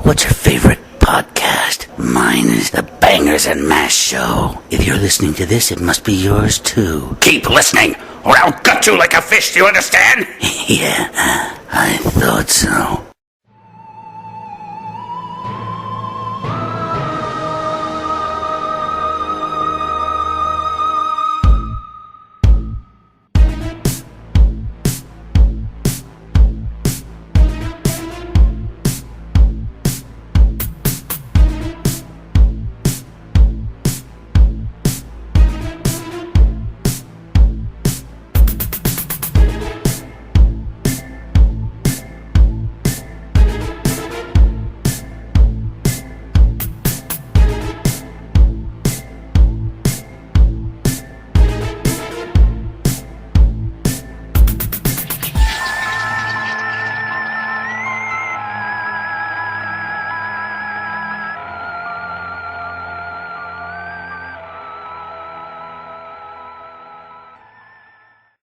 What's your favorite podcast? Mine is the Bangers and Mash Show. If you're listening to this, it must be yours too. Keep listening, or I'll gut you like a fish, do you understand? Yeah, I thought so.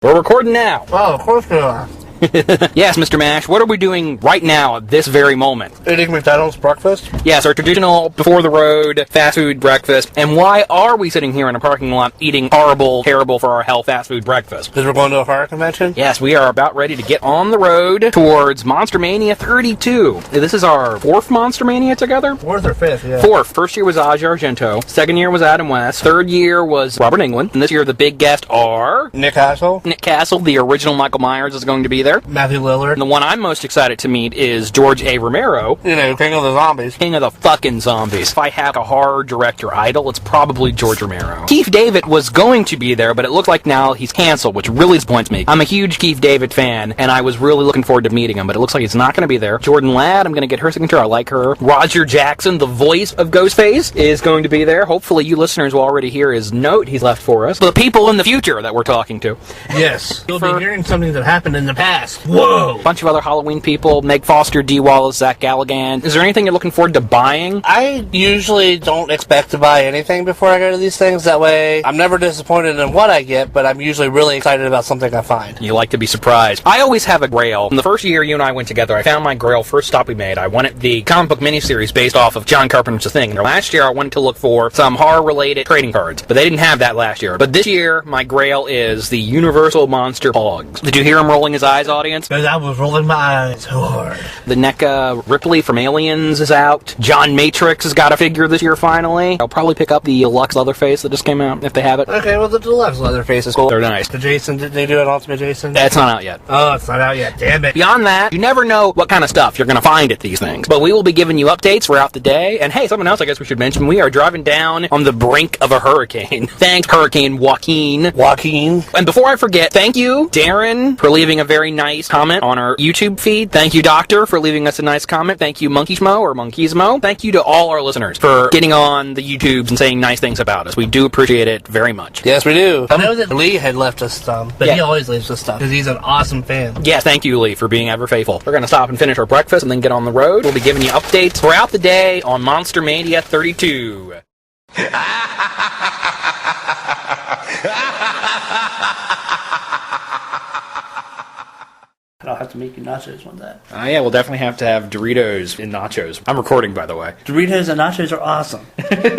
We're recording now. Oh, of course we are. Yes, Mr. Mash, what are we doing right now at this very moment? Eating McDonald's breakfast? Yes, our traditional before-the-road fast food breakfast. And why are we sitting here in a parking lot eating horrible, terrible for our health fast food breakfast? Because we're going to a fire convention? Yes, we are about ready to get on the road towards Monster-Mania 32. This is our fourth Monster-Mania together? Fourth or fifth, yeah. Fourth. First year was Aj Argento. Second year was Adam West. Third year was Robert Englund. And this year the big guests are... Nick Castle. Nick Castle, the original Michael Myers, is going to be there. Matthew Lillard. And the one I'm most excited to meet is George A. Romero. You know, King of the Zombies. King of the fucking zombies. If I have a horror director idol, it's probably George Romero. Keith David was going to be there, but it looks like now he's canceled, which really disappoints me. I'm a huge Keith David fan, and I was really looking forward to meeting him, but it looks like he's not going to be there. Jordan Ladd, I'm going to get her signature. I like her. Roger Jackson, the voice of Ghostface, is going to be there. Hopefully you listeners will already hear his note he's left for us. The people in the future that we're talking to. Yes. You'll be hearing something that happened in the past. Whoa! A bunch of other Halloween people. Meg Foster, Dee Wallace, Zach Galligan. Is there anything you're looking forward to buying? I usually don't expect to buy anything before I go to these things. That way, I'm never disappointed in what I get, but I'm usually really excited about something I find. You like to be surprised. I always have a grail. In the first year you and I went together, I found my grail first stop we made. I wanted the comic book miniseries based off of John Carpenter's The Thing. Last year I wanted to look for some horror-related trading cards, but they didn't have that last year. But this year, my grail is the Universal Monster Pogs. Did you hear him rolling his eyes, audience? Because I was rolling my eyes so hard. The NECA Ripley from Aliens is out. John Matrix has got a figure this year finally. I'll probably pick up the Lux Leatherface that just came out, if they have it. Okay, well, the deluxe Leatherface is cool. They're nice. The Jason, did they do an Ultimate Jason? That's not out yet. Oh, it's not out yet. Damn it. Beyond that, you never know what kind of stuff you're going to find at these things. But we will be giving you updates throughout the day. And hey, something else I guess we should mention. We are driving down on the brink of a hurricane. Thanks, Hurricane Joaquin. And before I forget, thank you, Darren, for leaving a very nice comment on our YouTube feed. Thank you, Doctor, for leaving us a nice comment. Thank you, Monkeyschmo or Monkeysmo. Thank you to all our listeners for getting on the YouTubes and saying nice things about us. We do appreciate it very much. Yes, we do. I know that Lee had left us some, but he always leaves us stuff because he's an awesome fan. Yeah, thank you, Lee, for being ever faithful. We're going to stop and finish our breakfast and then get on the road. We'll be giving you updates throughout the day on Monster-Mania 32. I'll have to make you nachos one day. Yeah, we'll definitely have to have Doritos and nachos. I'm recording, by the way. Doritos and nachos are awesome.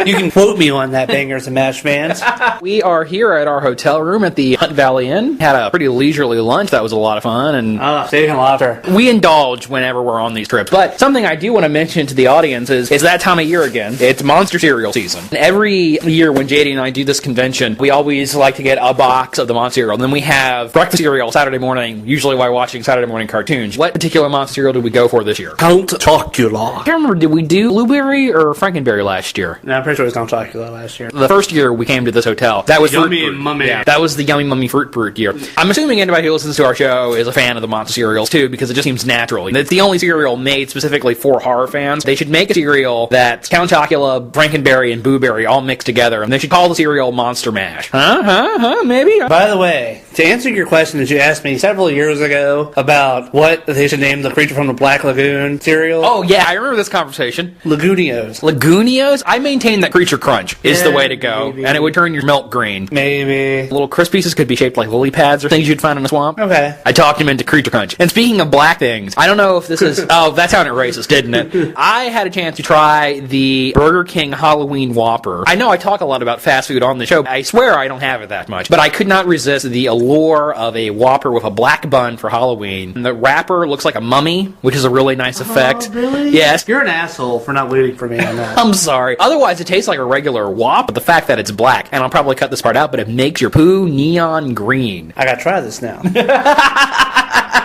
You can quote me on that, Bangers and Mash fans. We are here at our hotel room at the Hunt Valley Inn. Had a pretty leisurely lunch. That was a lot of fun. And saving laughter. We indulge whenever we're on these trips. But something I do want to mention to the audience is that time of year again. It's Monster Cereal season. And every year when JD and I do this convention, we always like to get a box of the Monster cereal. And then we have breakfast cereal Saturday morning, usually while watching Saturday morning cartoons. What particular Monster cereal did we go for this year? Count Chocula. I can't remember, did we do Blueberry or Frankenberry last year? No, I'm pretty sure it was Count Chocula last year. The first year we came to this hotel, that was Yummy Fruit and Brute. Mummy. Yeah, that was the Yummy Mummy Fruit Brute year. I'm assuming anybody who listens to our show is a fan of the Monster cereals too, because it just seems natural. It's the only cereal made specifically for horror fans. They should make a cereal that's Count Chocula, Frankenberry, and Boo Berry all mixed together, and they should call the cereal Monster Mash. Maybe? By the way, to answer your question that you asked me several years ago about about what they should name the creature from the Black Lagoon cereal. Oh, yeah, I remember this conversation. Lagunios. Lagunios? I maintain that Creature Crunch is the way to go, maybe. and it would turn your milk green. Maybe. Little crisp pieces could be shaped like lily pads or things you'd find in a swamp. Okay. I talked him into Creature Crunch. And speaking of black things, I don't know if this is... Oh, that sounded racist, didn't it? I had a chance to try the Burger King Halloween Whopper. I know I talk a lot about fast food on the show. I swear I don't have it that much. But I could not resist the allure of a Whopper with a black bun for Halloween. And the wrapper looks like a mummy, which is a really nice effect. Oh, really? Yes. You're an asshole for not waiting for me on that. I'm sorry. Otherwise, it tastes like a regular Whop, but the fact that it's black, and I'll probably cut this part out, but it makes your poo neon green. I gotta try this now.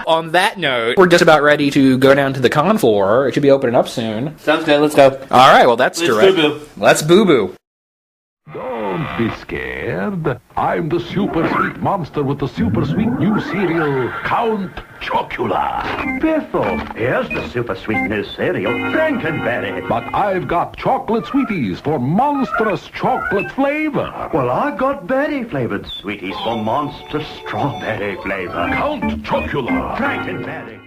On that note, we're just about ready to go down to the con floor. It should be opening up soon. Sounds good. Let's go. All right, well, that's direct. boo-boo. Let's boo-boo. Don't be scared. I'm the super sweet monster with the super sweet new cereal, Count Chocula. Biffle, here's the super sweet new cereal, Frankenberry. But I've got chocolate sweeties for monstrous chocolate flavor. Well, I've got berry-flavored sweeties for monster strawberry flavor. Count Chocula. Frankenberry.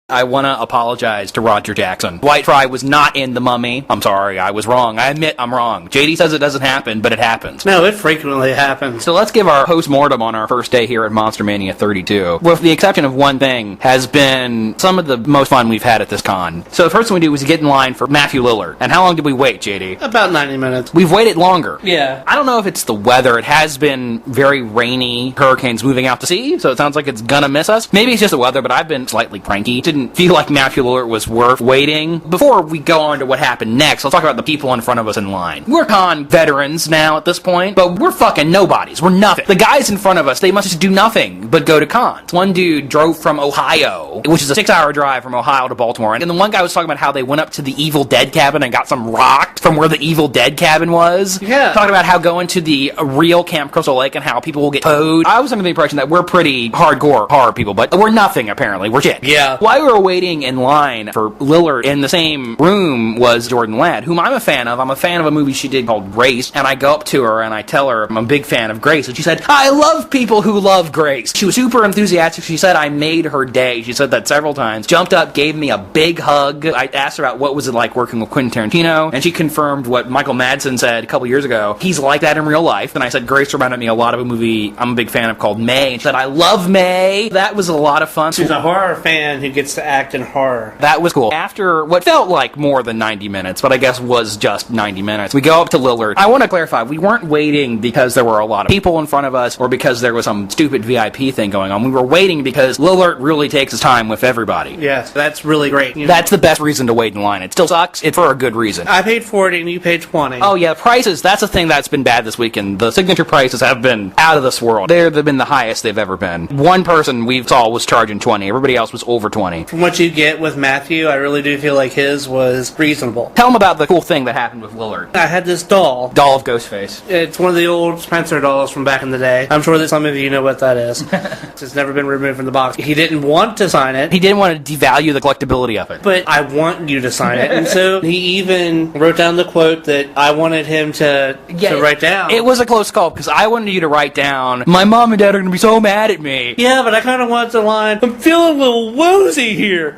I want to apologize to Roger Jackson. White Fry was not in The Mummy. I'm sorry, I was wrong. I admit I'm wrong. JD says it doesn't happen, but it happens. No, it frequently happens. So let's give our post-mortem on our first day here at Monster-Mania 32. With the exception of one thing, has been some of the most fun we've had at this con. So the first thing we do was get in line for Matthew Lillard. And how long did we wait, JD? About 90 minutes. We've waited longer. Yeah. I don't know if it's the weather. It has been very rainy. Hurricanes moving out to sea, so it sounds like it's gonna miss us. Maybe it's just the weather, but I've been slightly cranky. Didn't feel like Matthew Lillard was worth waiting. Before we go on to what happened next, let's talk about the people in front of us in line. We're con veterans now at this point, but we're fucking nobodies. We're nothing. The guys in front of us, they must just do nothing but go to cons. One dude drove from Ohio, which is a 6-hour drive from Ohio to Baltimore, and the one guy was talking about how they went up to the Evil Dead cabin and got some rocked from where the Evil Dead cabin was. Yeah. Talking about how going to the real Camp Crystal Lake and how people will get towed. I was under the impression that we're pretty hardcore horror people, but we're nothing apparently. We're shit. Yeah. While we were waiting in line for Lillard, in the same room was Jordan Ladd, whom I'm a fan of. I'm a fan of a movie she did called Grace, and I go up to her and I tell her I'm a big fan of Grace, and she said, I love people who love Grace. She was super enthusiastic. She said I made her day. She said that several times. Jumped up, gave me a big hug. I asked her about what was it like working with Quentin Tarantino, and she confirmed what Michael Madsen said a couple years ago. He's like that in real life. And I said Grace reminded me a lot of a movie I'm a big fan of called May, and she said I love May. That was a lot of fun. She's a horror fan who gets to act in horror. That was cool. After what felt like more than 90 minutes, but I guess was just 90 minutes, we go up to Lillard. I want to clarify, we weren't waiting because there were a lot of people in front of us or because there was some stupid VIP thing going on. We were waiting because Lillard really takes his time with everybody. Yes, that's really great. You know, That's the best reason to wait in line. It still sucks. It's for a good reason. I paid 40 and you paid 20. Oh yeah, prices, that's the thing that's been bad this weekend. The signature prices have been out of this world. They've been the highest they've ever been. One person we saw was charging 20. Everybody else was over 20. From what you get with Matthew, I really do feel like his was reasonable. Tell them about the cool thing that happened with Lillard. I had this doll. Doll of Ghostface. It's one of the old Spencer dolls from back in the day. I'm sure that some of you know what that is. It's never been removed from the box. He didn't want to sign it. He didn't want to devalue the collectability of it. But I want you to sign it. And so he even wrote down the quote that I wanted him to write down. It was a close call because I wanted you to write down, my mom and dad are going to be so mad at me. Yeah, but I kind of wanted the line, I'm feeling a little woozy here.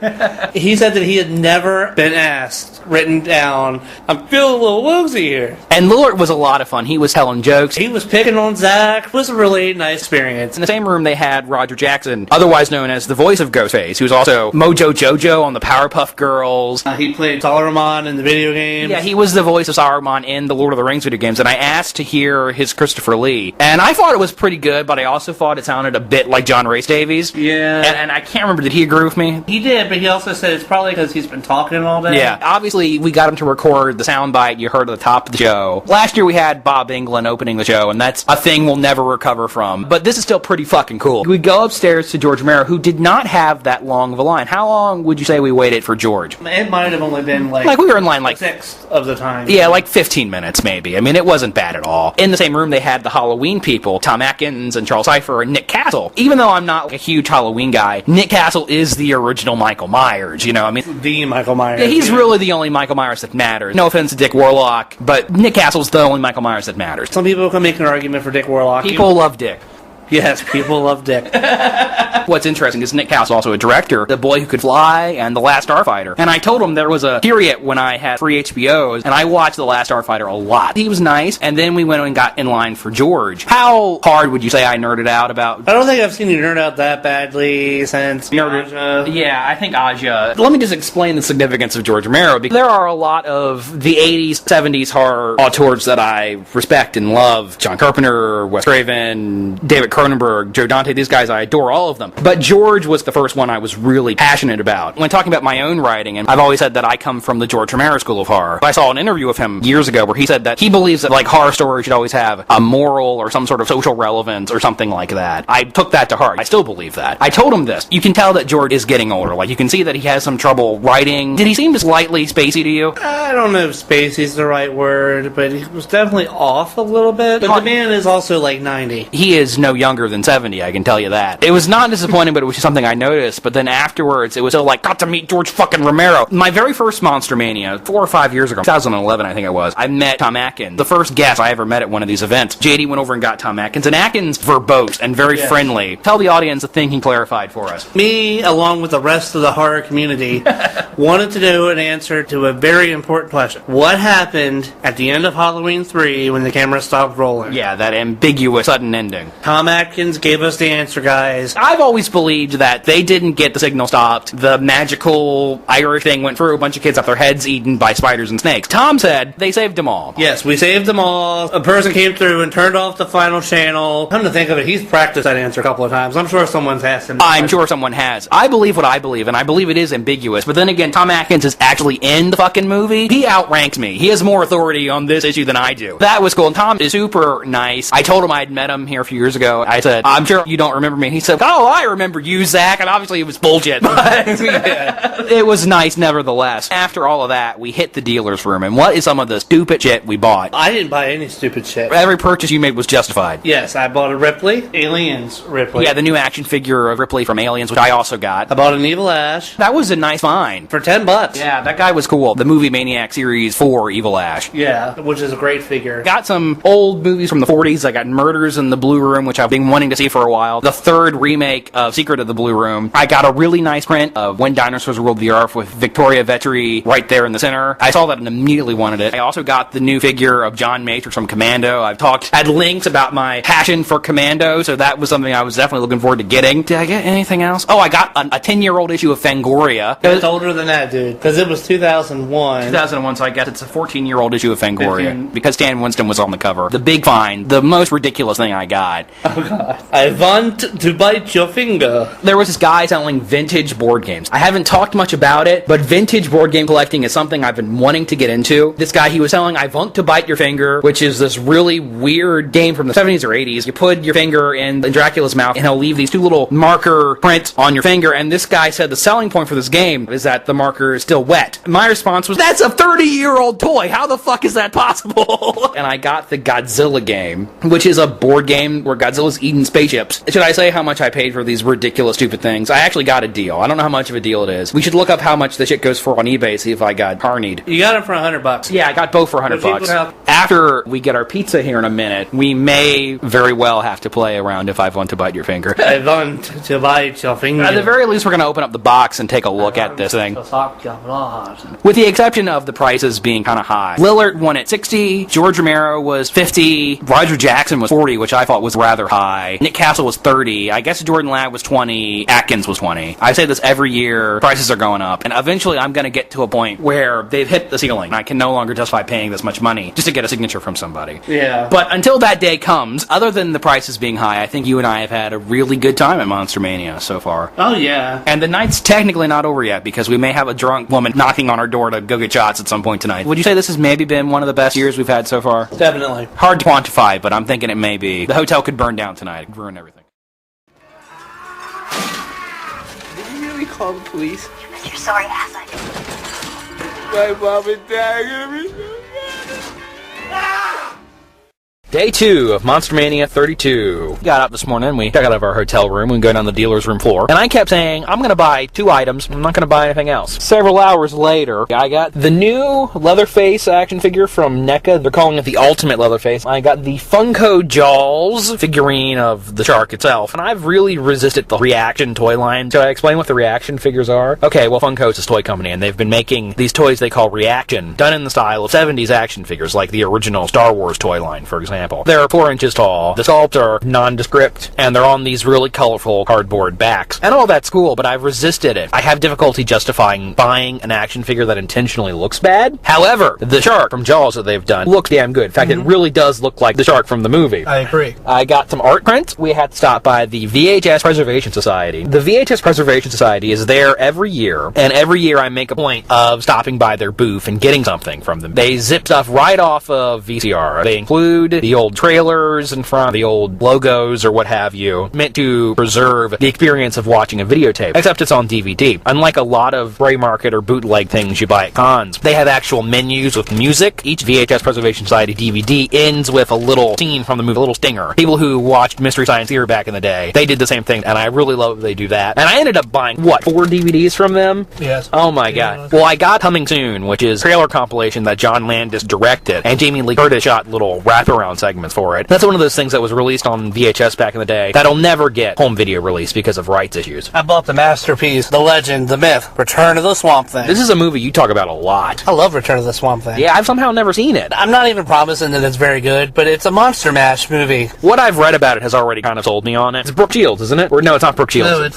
He said that he had never been asked, written down, I'm feeling a little woozy here. And Lillard was a lot of fun. He was telling jokes. He was picking on Zach. It was a really nice experience. In the same room, they had Roger Jackson, otherwise known as the voice of Ghostface, who's also Mojo Jojo on the Powerpuff Girls. He played Saruman in the video games. Yeah, he was the voice of Saruman in the Lord of the Rings video games, and I asked to hear his Christopher Lee. And I thought it was pretty good, but I also thought it sounded a bit like John Rhys Davies. Yeah. And I can't remember, did he agree with me? He did, but he also said it's probably because he's been talking all day. Yeah, obviously we got him to record the soundbite you heard at the top of the show. Last year we had Bob England opening the show, and that's a thing we'll never recover from. But this is still pretty fucking cool. We go upstairs to George Romero, who did not have that long of a line. How long would you say we waited for George? It might have only been Like we were in line like 6 of the time. Yeah, like 15 minutes maybe. I mean, it wasn't bad at all. In the same room, they had the Halloween people, Tom Atkins and Charles Cypher and Nick Castle. Even though I'm not a huge Halloween guy, Nick Castle is the original Michael Myers, you know? I mean, the Michael Myers. yeah, he's really the only Michael Myers that matters. No offense to Dick Warlock, but Nick Castle's the only Michael Myers that matters. Some people can make an argument for Dick Warlock. People love Dick. Yes, people love Dick. What's interesting is Nick Castle's also a director, The Boy Who Could Fly and The Last Starfighter. And I told him there was a period when I had free HBOs, and I watched The Last Starfighter a lot. He was nice, and then we went and got in line for George. How hard would you say I nerded out about... I don't think I've seen you nerd out that badly since Aja. Yeah, I think Aja. Let me just explain the significance of George Romero, because there are a lot of the 80s, 70s horror auteurs that I respect and love. John Carpenter, Wes Craven, David Cronenberg, Joe Dante, these guys, I adore all of them. But George was the first one I was really passionate about. When talking about my own writing, and I've always said that I come from the George Romero School of Horror. I saw an interview of him years ago where he said that he believes that like horror stories should always have a moral or some sort of social relevance or something like that. I took that to heart. I still believe that. I told him this. You can tell that George is getting older. Like, you can see that he has some trouble writing. Did he seem slightly spacey to you? I don't know if spacey's the right word, but he was definitely off a little bit. But the man is also like 90. He is no younger than 70, I can tell you that. It was not disappointing, but it was just something I noticed. But then afterwards, it was so like, got to meet George fucking Romero. My very first Monster-Mania, 4 or 5 years ago, 2011 I think it was, I met Tom Atkins, the first guest I ever met at one of these events. JD went over and got Tom Atkins, and Atkins verbose and very friendly. Tell the audience the thing he clarified for us. Me, along with the rest of the horror community, wanted to know an answer to a very important question. What happened at the end of Halloween 3 when the camera stopped rolling? Yeah, that ambiguous sudden ending. Tom Atkins gave us the answer, guys. I've always believed that they didn't get the signal stopped. The magical Irish thing went through, a bunch of kids got their heads eaten by spiders and snakes. Tom said they saved them all. Yes, we saved them all. A person came through and turned off the final channel. Come to think of it, he's practiced that answer a couple of times. I'm sure someone's asked him. I'm sure someone has. I believe what I believe, and I believe it is ambiguous. But then again, Tom Atkins is actually in the fucking movie. He outranks me. He has more authority on this issue than I do. That was cool. And Tom is super nice. I told him I'd met him here a few years ago. I said, I'm sure you don't remember me. He said, oh, I remember you, Zach. And obviously it was bullshit. But it was nice nevertheless. After all of that, we hit the dealer's room. And what is some of the stupid shit we bought? I didn't buy any stupid shit. Every purchase you made was justified. Yes, I bought a Ripley. Aliens Ripley. Yeah, the new action figure of Ripley from Aliens, which I also got. I bought an Evil Ash. That was a nice find. For $10. Yeah, that guy was cool. The movie Maniac series for Evil Ash. Yeah, which is a great figure. Got some old movies from the 40s. I got Murders in the Blue Room, which I've been wanting to see for a while. The third remake of Secret of the Blue Room. I got a really nice print of When Dinosaurs Ruled the Earth with Victoria Vetri right there in the center. I saw that and immediately wanted it. I also got the new figure of John Matrix from Commando. I've talked at length about my passion for Commando, so that was something I was definitely looking forward to getting. Did I get anything else? Oh, I got a 10-year-old issue of Fangoria. It's older than that, dude, because it was 2001. 2001, so I guess it's a 14-year-old issue of Fangoria. Because Stan Winston was on the cover. The big find. The most ridiculous thing I got. Oh, God. I want to bite your finger. There was this guy selling vintage board games. I haven't talked much about it, but vintage board game collecting is something I've been wanting to get into. This guy, he was selling I Want to Bite Your Finger, which is this really weird game from the 70s or 80s. You put your finger in Dracula's mouth, and he'll leave these two little marker prints on your finger, and this guy said the selling point for this game is that the marker is still wet. My response was, that's a 30-year-old toy! How the fuck is that possible? And I got the Godzilla game, which is a board game where Godzilla's eating spaceships. Should I say how much I paid for these ridiculous, stupid things? I actually got a deal. I don't know how much of a deal it is. We should look up how much the shit goes for on eBay, see if I got harnied. You got it for $100. Yeah, I got both for $100. After we get our pizza here in a minute, we may very well have to play around if I want to bite your finger. I want to bite your finger. At the very least, we're going to open up the box and take a look at this thing. With the exception of the prices being kind of high. Lillard won at $60, George Romero was $50, Roger Jackson was $40, which I thought was rather high. Nick Castle was $30, I guess Jordan Ladd was $20, Atkins was $20. I say this every year, prices are going up, and eventually I'm going to get to a point where they've hit the ceiling, and I can no longer justify paying this much money just to get a signature from somebody. Yeah. But until that day comes, other than the prices being high, I think you and I have had a really good time at Monster-Mania so far. Oh, yeah. And the night's technically not over yet, because we may have a drunk woman knocking on our door to go get shots at some point tonight. Would you say this has maybe been one of the best years we've had so far? Definitely. Hard to quantify, but I'm thinking it may be. The hotel could burn down tonight. It could ruin everything. Did you really call the police? You're sorry ass I did. My mom and dad are gonna be so mad. Day 2 of Monster-Mania 32. Got up this morning, we got out of our hotel room, we go down the dealer's room floor, and I kept saying, I'm going to buy 2 items, I'm not going to buy anything else. Several hours later, I got the new Leatherface action figure from NECA. They're calling it the Ultimate Leatherface. I got the Funko Jaws figurine of the shark itself, and I've really resisted the reaction toy line. Should I explain what the reaction figures are? Okay, well, Funko's a toy company, and they've been making these toys they call reaction, done in the style of 70s action figures, like the original Star Wars toy line, for example. They're 4 inches tall, the sculpts are nondescript, and they're on these really colorful cardboard backs. And all that's cool, but I've resisted it. I have difficulty justifying buying an action figure that intentionally looks bad. However, the shark from Jaws that they've done looks damn good. In fact, it really does look like the shark from the movie. I agree. I got some art prints. We had to stop by the VHS Preservation Society. The VHS Preservation Society is there every year, and every year I make a point of stopping by their booth and getting something from them. They zip stuff right off of VCR. They include the old trailers in front, the old logos or what have you, meant to preserve the experience of watching a videotape, except it's on DVD. Unlike a lot of gray market or bootleg things you buy at cons, they have actual menus with music. Each VHS Preservation Society DVD ends with a little scene from the movie, a little stinger. People who watched Mystery Science Theater back in the day, they did the same thing, and I really love that they do that. And I ended up buying, 4 DVDs from them? Yes. Oh my god. Well, I got Coming Soon, which is a trailer compilation that John Landis directed, and Jamie Lee Curtis shot little wraparound segments for it. That's one of those things that was released on VHS back in the day that'll never get home video release because of rights issues. I bought the masterpiece, the legend, the myth, Return of the Swamp Thing. This is a movie you talk about a lot. I love Return of the Swamp Thing. Yeah, I've somehow never seen it. I'm not even promising that it's very good, but it's a Monster Mash movie. What I've read about it has already kind of sold me on it. It's Brooke Shields, isn't it? Or no, it's not Brooke Shields. No, it's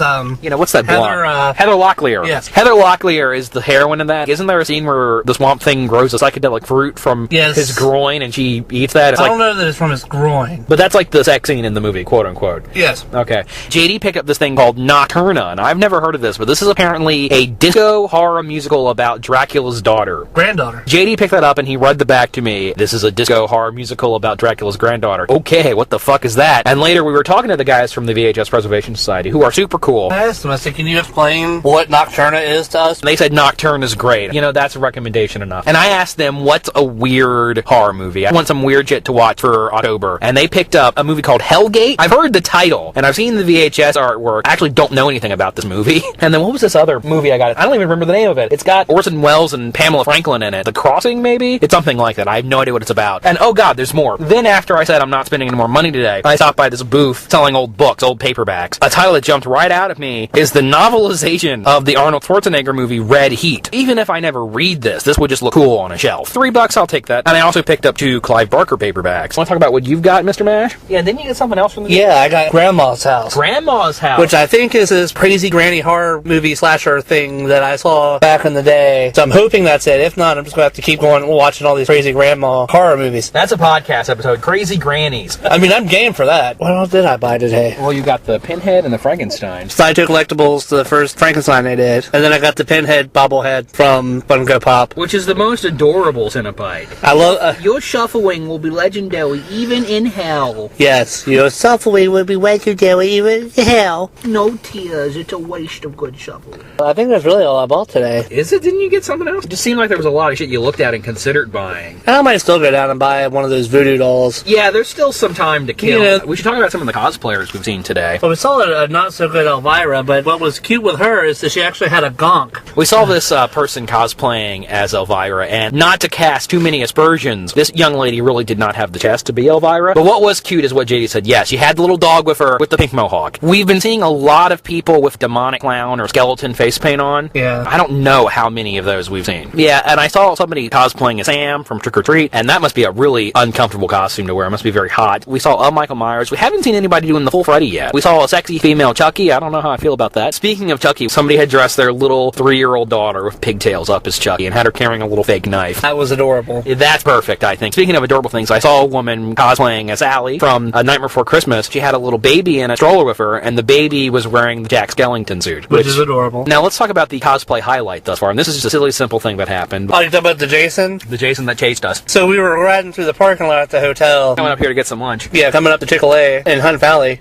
what's that blonde? Heather Locklear. Yes. Heather Locklear is the heroine in that. Isn't there a scene where the Swamp Thing grows a psychedelic fruit from his groin and she eats that? It's I don't know that it's from his groin. But that's like the sex scene in the movie, quote unquote. Yes. Okay. JD picked up this thing called Nocturna, and I've never heard of this, but this is apparently a disco horror musical about Dracula's daughter. Granddaughter. JD picked that up and he read the back to me. This is a disco horror musical about Dracula's granddaughter. Okay, what the fuck is that? And later we were talking to the guys from the VHS Preservation Society, who are super cool. I asked them, I said, can you explain what Nocturna is to us? And they said Nocturne is great. You know, that's a recommendation enough. And I asked them, what's a weird horror movie? I want some weird shit to watch for October. And they picked up a movie called Hellgate. I've heard the title, and I've seen the VHS artwork. I actually don't know anything about this movie. And then what was this other movie I got? I don't even remember the name of it. It's got Orson Welles and Pamela Franklin in it. The Crossing, maybe? It's something like that. I have no idea what it's about. And oh god, there's more. Then after I said I'm not spending any more money today, I stopped by this booth selling old books, old paperbacks. A title that jumped right out at me is the novelization of the Arnold Schwarzenegger movie Red Heat. Even if I never read this would just look cool on a shelf. $3, I'll take that. And I also picked up 2 Clive Barker paperbacks. Want to talk about what you've got, Mr. Mash? Yeah, didn't you get something else from the Yeah, I got Grandma's House. Grandma's House. Which I think is this crazy granny horror movie slasher thing that I saw back in the day. So I'm hoping that's it. If not, I'm just going to have to keep going and watching all these crazy grandma horror movies. That's a podcast episode. Crazy Grannies. I mean, I'm game for that. What else did I buy today? Well, you got the Pinhead and the Frankenstein. Sideshow Collectibles, the first Frankenstein they did. And then I got the Pinhead bobblehead from Funko Pop. Which is the most adorable Centipede. I love... Your shuffling will be legendary even in hell. Yes, your shuffling will be legendary even in hell. No tears. It's a waste of good shuffling. I think that's really all I bought today. Is it? Didn't you get something else? It just seemed like there was a lot of shit you looked at and considered buying. I might still go down and buy one of those voodoo dolls. Yeah, there's still some time to kill. Yeah. We should talk about some of the cosplayers we've seen today. Well, we saw a not-so-good Elvira, but what was cute with her is that she actually had a gonk. We saw this person cosplaying as Elvira, and not to cast too many aspersions, this young lady really did not have the chest to be Elvira. But what was cute is what JD said. Yeah, she had the little dog with her with the pink mohawk. We've been seeing a lot of people with demonic clown or skeleton face paint on. Yeah. I don't know how many of those we've seen. Yeah, and I saw somebody cosplaying as Sam from Trick or Treat, and that must be a really uncomfortable costume to wear. It must be very hot. We saw Michael Myers. We haven't seen anybody doing the full Freddy yet. We saw a sexy female Chucky. I don't know how I feel about that. Speaking of Chucky, somebody had dressed their little 3-year-old daughter with pigtails up as Chucky and had her carrying a little fake knife. That was adorable. That's perfect, I think. Speaking of adorable things, I saw a woman cosplaying as Sally from A Nightmare Before Christmas. She had a little baby in a stroller with her, and the baby was wearing the Jack Skellington suit. Which is adorable. Now, let's talk about the cosplay highlight thus far, and this is just a silly, simple thing that happened. Oh, you talking about the Jason? The Jason that chased us. So we were riding through the parking lot at the hotel. Coming up here to get some lunch. Yeah, coming up to Chick-fil-A in Hunt Valley,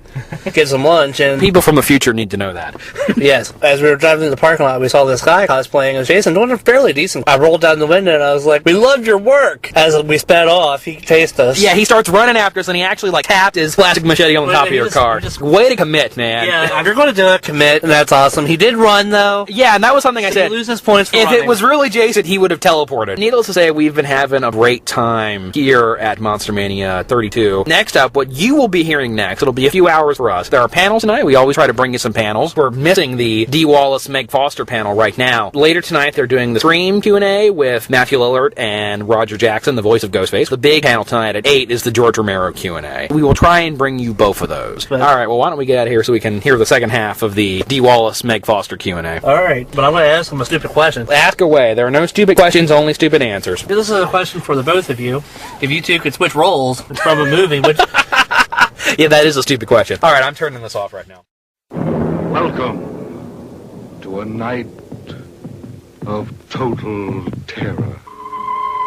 get some lunch, and... People from the future need to know that. Yes. As we were driving through the parking lot, we saw this guy cosplaying as Jason, doing fairly decent. I rolled down the window and I was like, "We loved your work!" As we sped off, he chased us. Yeah, he starts running after us, and he actually tapped his plastic machete on the top of your car. Way to commit, man. Yeah, if you're going to do it, commit, and that's awesome. He did run, though. Yeah, and that was something I said. He loses points for If running. it was really Jason, he would have teleported. Needless to say, we've been having a great time here at Monster-Mania 32. Next up, what you will be hearing next, it'll be a few hours for us. There are panels tonight. We always try to bring you some panels. We're missing the D. Wallace, Meg Foster panel right now. Later tonight, they're doing the Scream Q&A with Matthew Lillard and Roger Jackson, the voice of Ghostface. The big panel tonight at 8 is the George Romero Q&A. We will try and bring you both of those. All right, well, why don't we get out of here so we can hear the second half of the D. Wallace, Meg Foster Q&A. All right, but I'm going to ask him a stupid question. Ask away. There are no stupid questions, only stupid answers. This is a question for the both of you. If you two could switch roles from a movie, which... Yeah, that is a stupid question. All right, I'm turning this off right now. Welcome to a night of total terror.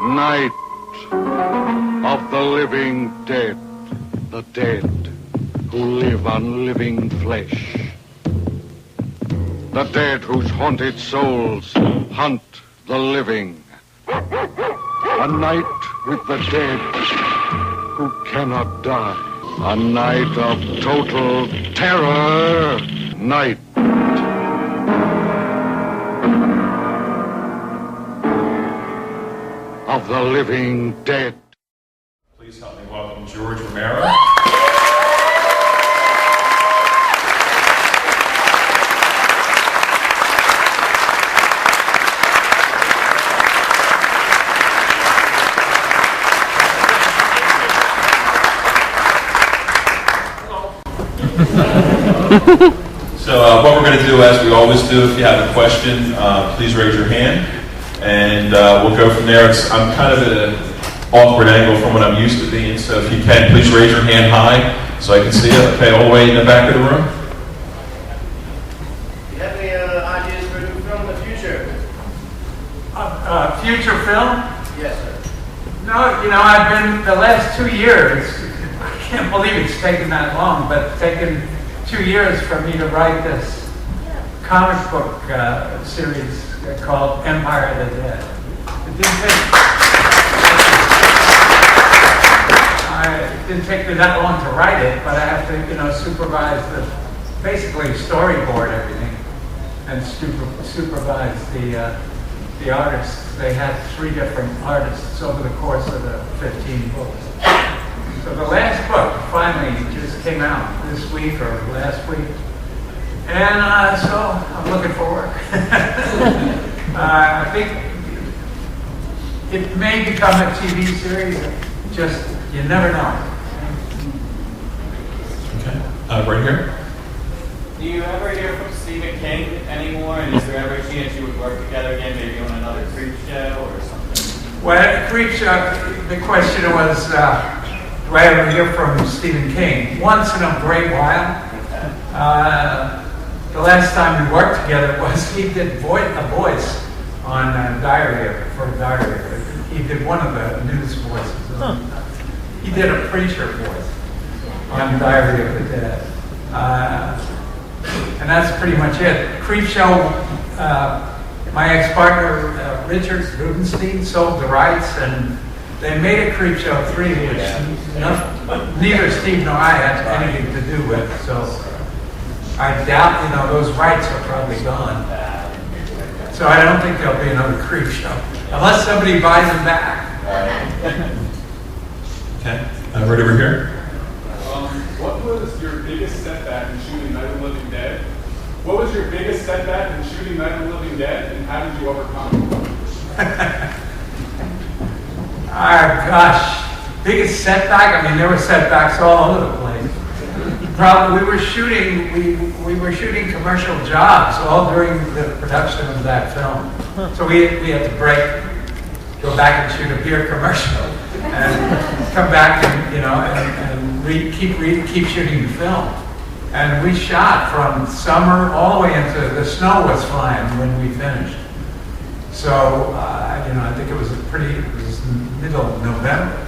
Night of the living dead. The dead who live on living flesh. The dead whose haunted souls hunt the living. A night with the dead who cannot die. A night of total terror. Night of the living dead. Please help me welcome George Romero. So what we're going to do, as we always do, if you have a question, please raise your hand, and we'll go from there. I'm kind of at an awkward angle from what I'm used to being, so if you can, please raise your hand high so I can see it. Okay, all the way in the back of the room. Do you have any ideas for a new film in the future? Future film? Yes, sir. No, I've been, the last 2 years, I can't believe it's taken that long, but it's taken 2 years for me to write this comic book series called Empire of the Dead. It didn't take me that long to write it, but I have to, supervise basically storyboard everything and supervise the artists. They had 3 different artists over the course of the 15 books. So the last book finally just came out this week or last week, and so I'm looking forward. I think it may become a TV series. Just you never know. Okay, right here. Do you ever hear from Stephen King anymore? And is there ever a chance you would work together again, maybe on another Creep show or something? Well, Creep show. The question was, do I ever hear from Stephen King? Once in a great while. The last time we worked together was he did a voice on Diary. He did one of the news voices. He did a preacher voice on Diary of the Dead. And that's pretty much it. Creep Show, my ex-partner Richard Rubenstein sold the rights, and they made a Creep Show 3, which neither Steve nor I had anything to do with. So I doubt, those rights are probably gone. So I don't think there'll be another Creep Show, unless somebody buys them back. Okay, right over here. What was your biggest setback in shooting Night of the Living Dead? What was your biggest setback in shooting Night of the Living Dead, and how did you overcome it? Gosh, biggest setback? I mean, there were setbacks all over the place. Probably we were shooting commercial jobs all during the production of that film. So we had to go back and shoot a beer commercial, and come back and keep shooting the film. And we shot from summer all the way into the snow was flying when we finished. So I think it was middle of November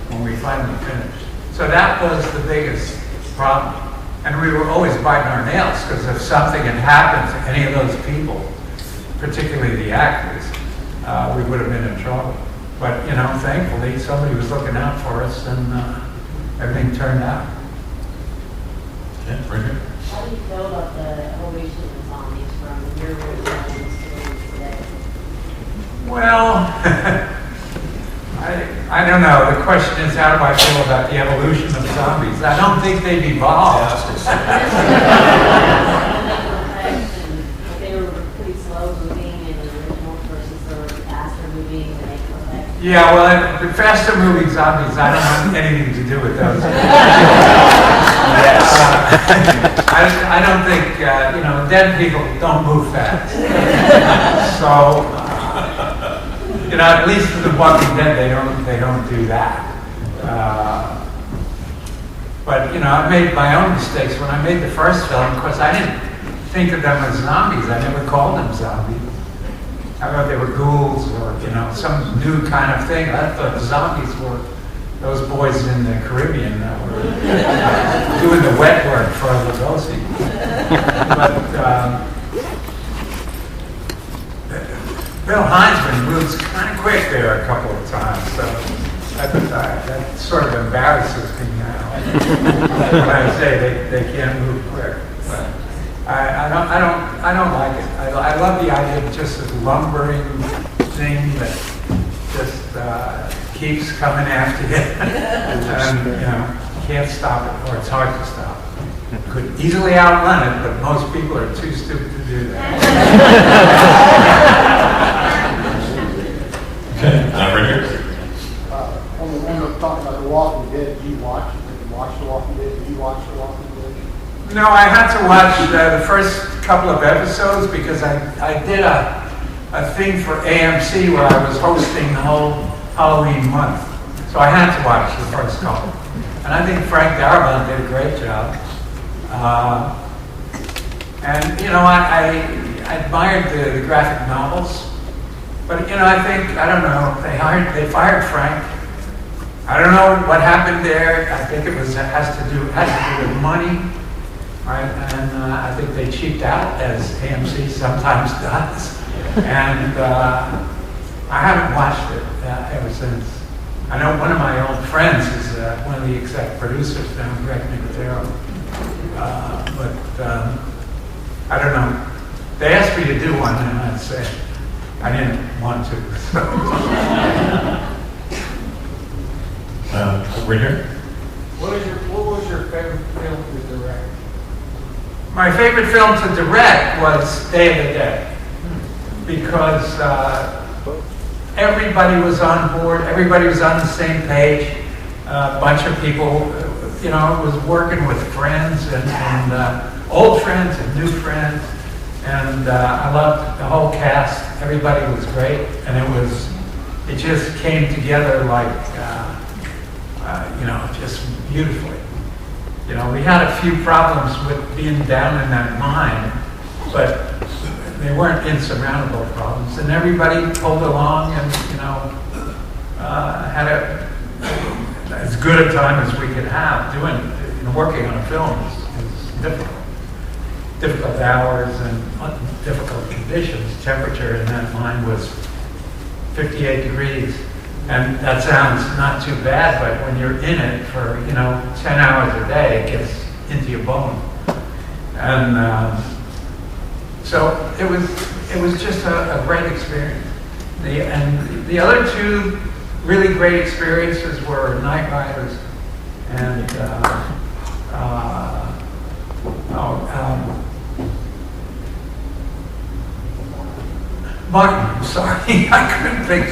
when we finally finished. So that was the biggest problem. And we were always biting our nails, because if something had happened to any of those people, particularly the actors, we would have been in trouble. But, thankfully, somebody was looking out for us, and everything turned out. Yeah, right here. How do you feel about the evolution of zombies from your original to today? Well, I don't know. The question is, how do I feel about the evolution of zombies? I don't think they've evolved. They were pretty slow moving in the original versus the faster moving and they come back. Yeah, well, the faster moving zombies, I don't have anything to do with those. Yes. I don't think, dead people don't move fast. So, at least in The Walking Dead, they don't do that. But, I made my own mistakes. When I made the first film, of course, I didn't think of them as zombies. I never called them zombies. I thought they were ghouls or, some new kind of thing. I thought the zombies were those boys in the Caribbean that were doing the wet work for Lugosi. But Bill Heinzman moves kind of quick there a couple of times, so that sort of embarrasses me now when I say they can't move quick. But I don't like it. I love the idea of just a lumbering thing that just keeps coming after you, and you can't stop it, or it's hard to stop. Could easily outrun it, but most people are too stupid to do that. Okay, right here. On the one we're talking about The Walking Dead, do you watch it? Did you watch The Walking Dead? Do you watch The Walking Dead? No, I had to watch the first couple of episodes because I did a thing for AMC where I was hosting the whole Halloween month. So I had to watch the first couple. And I think Frank Darabont did a great job. And, I admired the graphic novels. But, I think, I don't know, they fired Frank. I don't know what happened there. I think it had to do with money. Right? And I think they cheaped out, as AMC sometimes does. And I haven't watched it ever since. I know one of my old friends is one of the exec producers down, Greg Nicotero. But I don't know. They asked me to do one, and I said I didn't want to. So. Right here. What was your favorite film to direct? My favorite film to direct was Day of the Dead, because everybody was on board, everybody was on the same page. A bunch of people, was working with friends and old friends and new friends, and I loved the whole cast. Everybody was great, and it just came together like, just beautifully. We had a few problems with being down in that mine, but they weren't insurmountable problems. And everybody pulled along and, had as good a time as we could have working on a film is difficult. Difficult hours and difficult conditions. Temperature in that mine was 58 degrees. And that sounds not too bad, but when you're in it for, 10 hours a day, it gets into your bone. And so it was just a great experience. And the other two really great experiences were Night Riders and Martin. I'm sorry, I couldn't think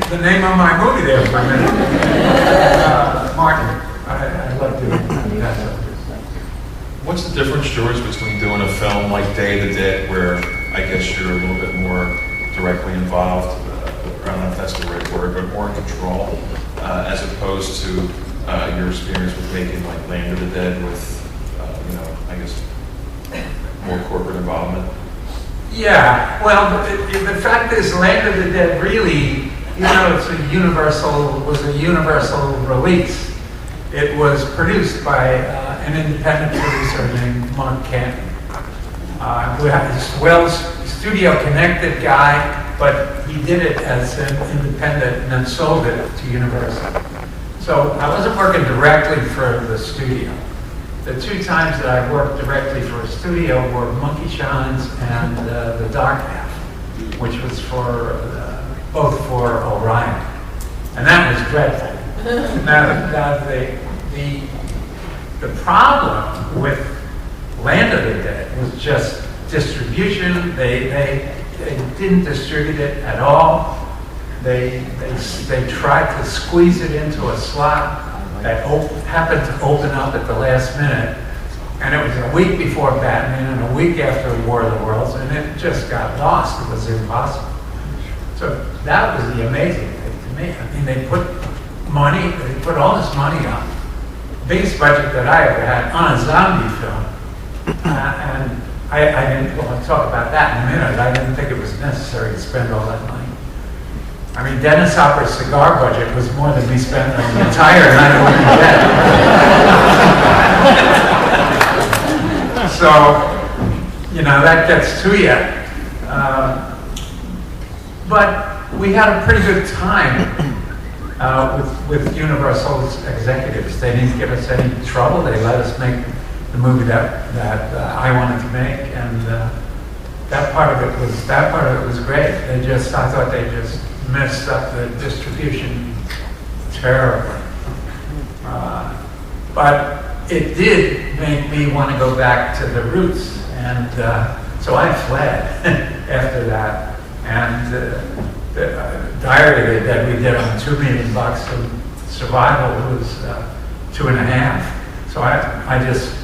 the name of my movie there for a minute. Martin. I love doing that. What's the difference, George, between doing a film like Day of the Dead, where I guess you're a little bit more directly involved, I don't know if that's the right word, but more in control, as opposed to your experience with making like Land of the Dead with, I guess, more corporate involvement? Yeah, well, the fact is, Land of the Dead really, was a universal release. It was produced by an independent producer named Mark Canton, who had this studio-connected guy, but he did it as an independent and then sold it to Universal. So I wasn't working directly for the studio. The two times that I worked directly for a studio were Monkey Shines and The Dark Half, which was for both for Orion, and that was dreadful. Now the problem with Land of the Dead was just distribution. They didn't distribute it at all. They tried to squeeze it into a slot that happened to open up at the last minute, and it was a week before Batman and a week after War of the Worlds, and it just got lost. It was impossible. So that was the amazing thing to me. I mean, they put all this money on, biggest budget that I ever had on a zombie film, and I didn't. Well, I'll talk about that in a minute. I didn't think it was necessary to spend all that money. I mean, Dennis Hopper's cigar budget was more than we spent on the entire Night of the Living Dead. So, you know, that gets to you. But we had a pretty good time with Universal's executives. They didn't give us any trouble. They let us make the movie that I wanted to make, and that part of it was great. I thought they just messed up the distribution terribly. But it did make me want to go back to the roots, and so I fled after that. And the Diary of the Dead we did on $2 million, and Survival was 2.5. So I just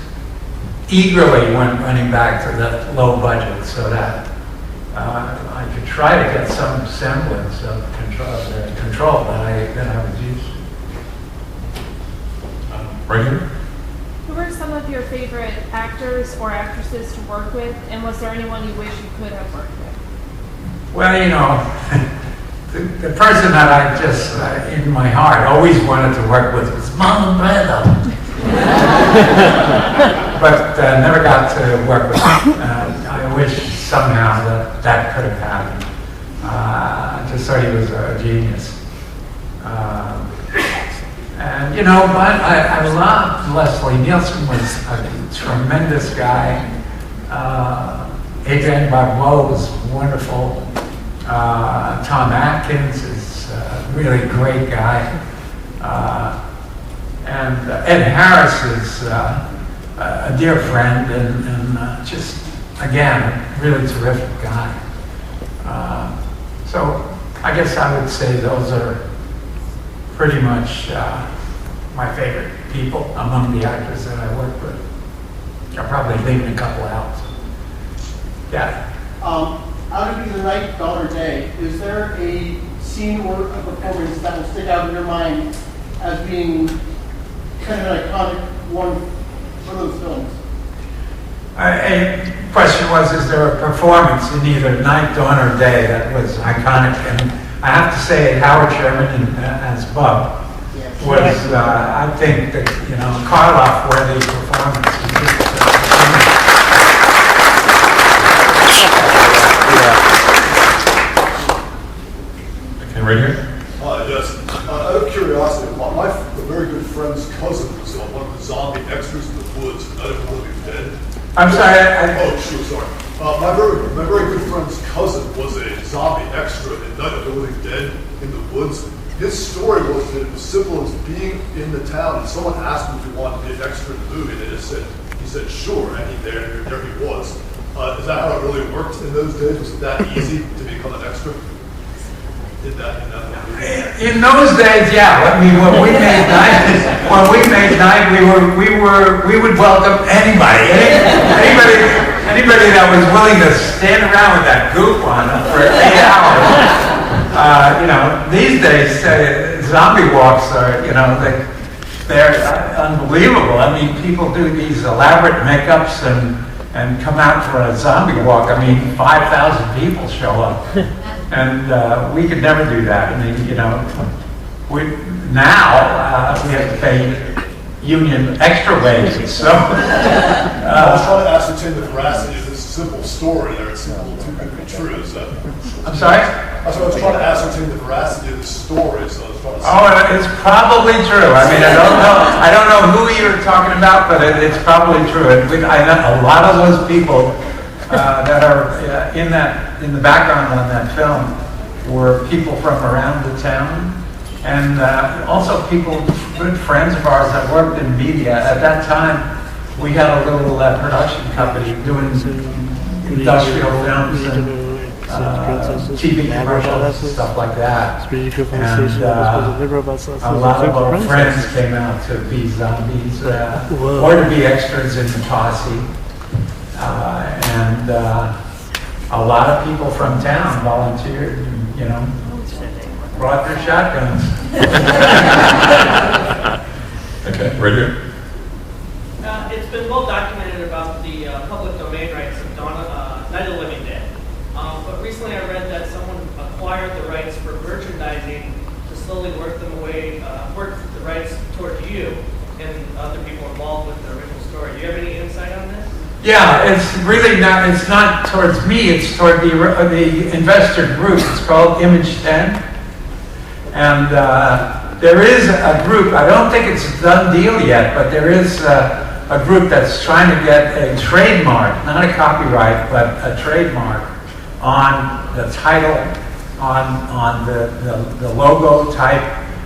eagerly went running back to the low budget so that I could try to get some semblance of control that I was used to. Right here. Who were some of your favorite actors or actresses to work with, and was there anyone you wish you could have worked with? Well, you know, the person that I just, in my heart, always wanted to work with was Marlon Brando. But never got to work with him. I wish somehow that could have happened. I just thought he was a genius. And, you know, but I loved Leslie Nielsen, was a tremendous guy. Adrienne Barbeau was wonderful. Tom Atkins is a really great guy. And Ed Harris is a dear friend and just, again, a really terrific guy. So I guess I would say those are pretty much my favorite people among the actors that I work with. I'll probably leave a couple out. Yeah. Out of either night, dawn, or day, is there a scene or a performance that will stick out in your mind as being kind of an iconic one for those films? A question was, is there a performance in either Night, Dawn, or Day that was iconic? And I have to say, Howard Sherman as Bub was, I think that, you know, Karloff-worthy performance. Okay, right here. Yes. Out of curiosity, my very good friend's cousin was one of the zombie extras in the woods, Night of the Living Dead. I'm sorry. Sorry. My very good friend's cousin was a zombie extra in Night of the Living Dead in the woods. His story was that it was simple as being in the town, and someone asked him if he wanted to be an extra in the movie, and he said sure, and there he was. Is that how it really worked in those days? Was it that easy to become an extra? In those days, yeah. I mean, when we made Night, we would welcome anybody that was willing to stand around with that goop on for 8 hours. You know, these days, zombie walks are, you know, they're unbelievable. I mean, people do these elaborate makeups and come out for a zombie walk. I mean, 5,000 people show up. And we could never do that. I mean, you know, we have to pay union extra wages. So I was trying to ascertain the veracity of this simple story there. It's simple too good to be true. So. I'm sorry? I was trying to ascertain the veracity of the story, so I was trying to see. Oh, it's probably true. I mean, I don't know who you're talking about, but it's probably true. I know a lot of those people that are in the background on that film were people from around the town, and also people, good friends of ours that worked in media. At that time, we had a little production company doing industrial films and TV commercials and stuff like that. And a lot of our friends came out to be zombies or to be extras in the posse. And a lot of people from town volunteered, brought their shotguns. Okay, right here. It's been well documented about the public domain rights of Night of the Living Dead. But recently I read that someone acquired the rights for merchandising to slowly work the rights toward you and other people involved with the original story. Do you have any insight on this? Yeah, it's really not, it's not towards me, it's toward the investor group. It's called Image 10. And there is a group, I don't think it's a done deal yet, but there is a group that's trying to get a trademark, not a copyright, but a trademark on the title, on the logo type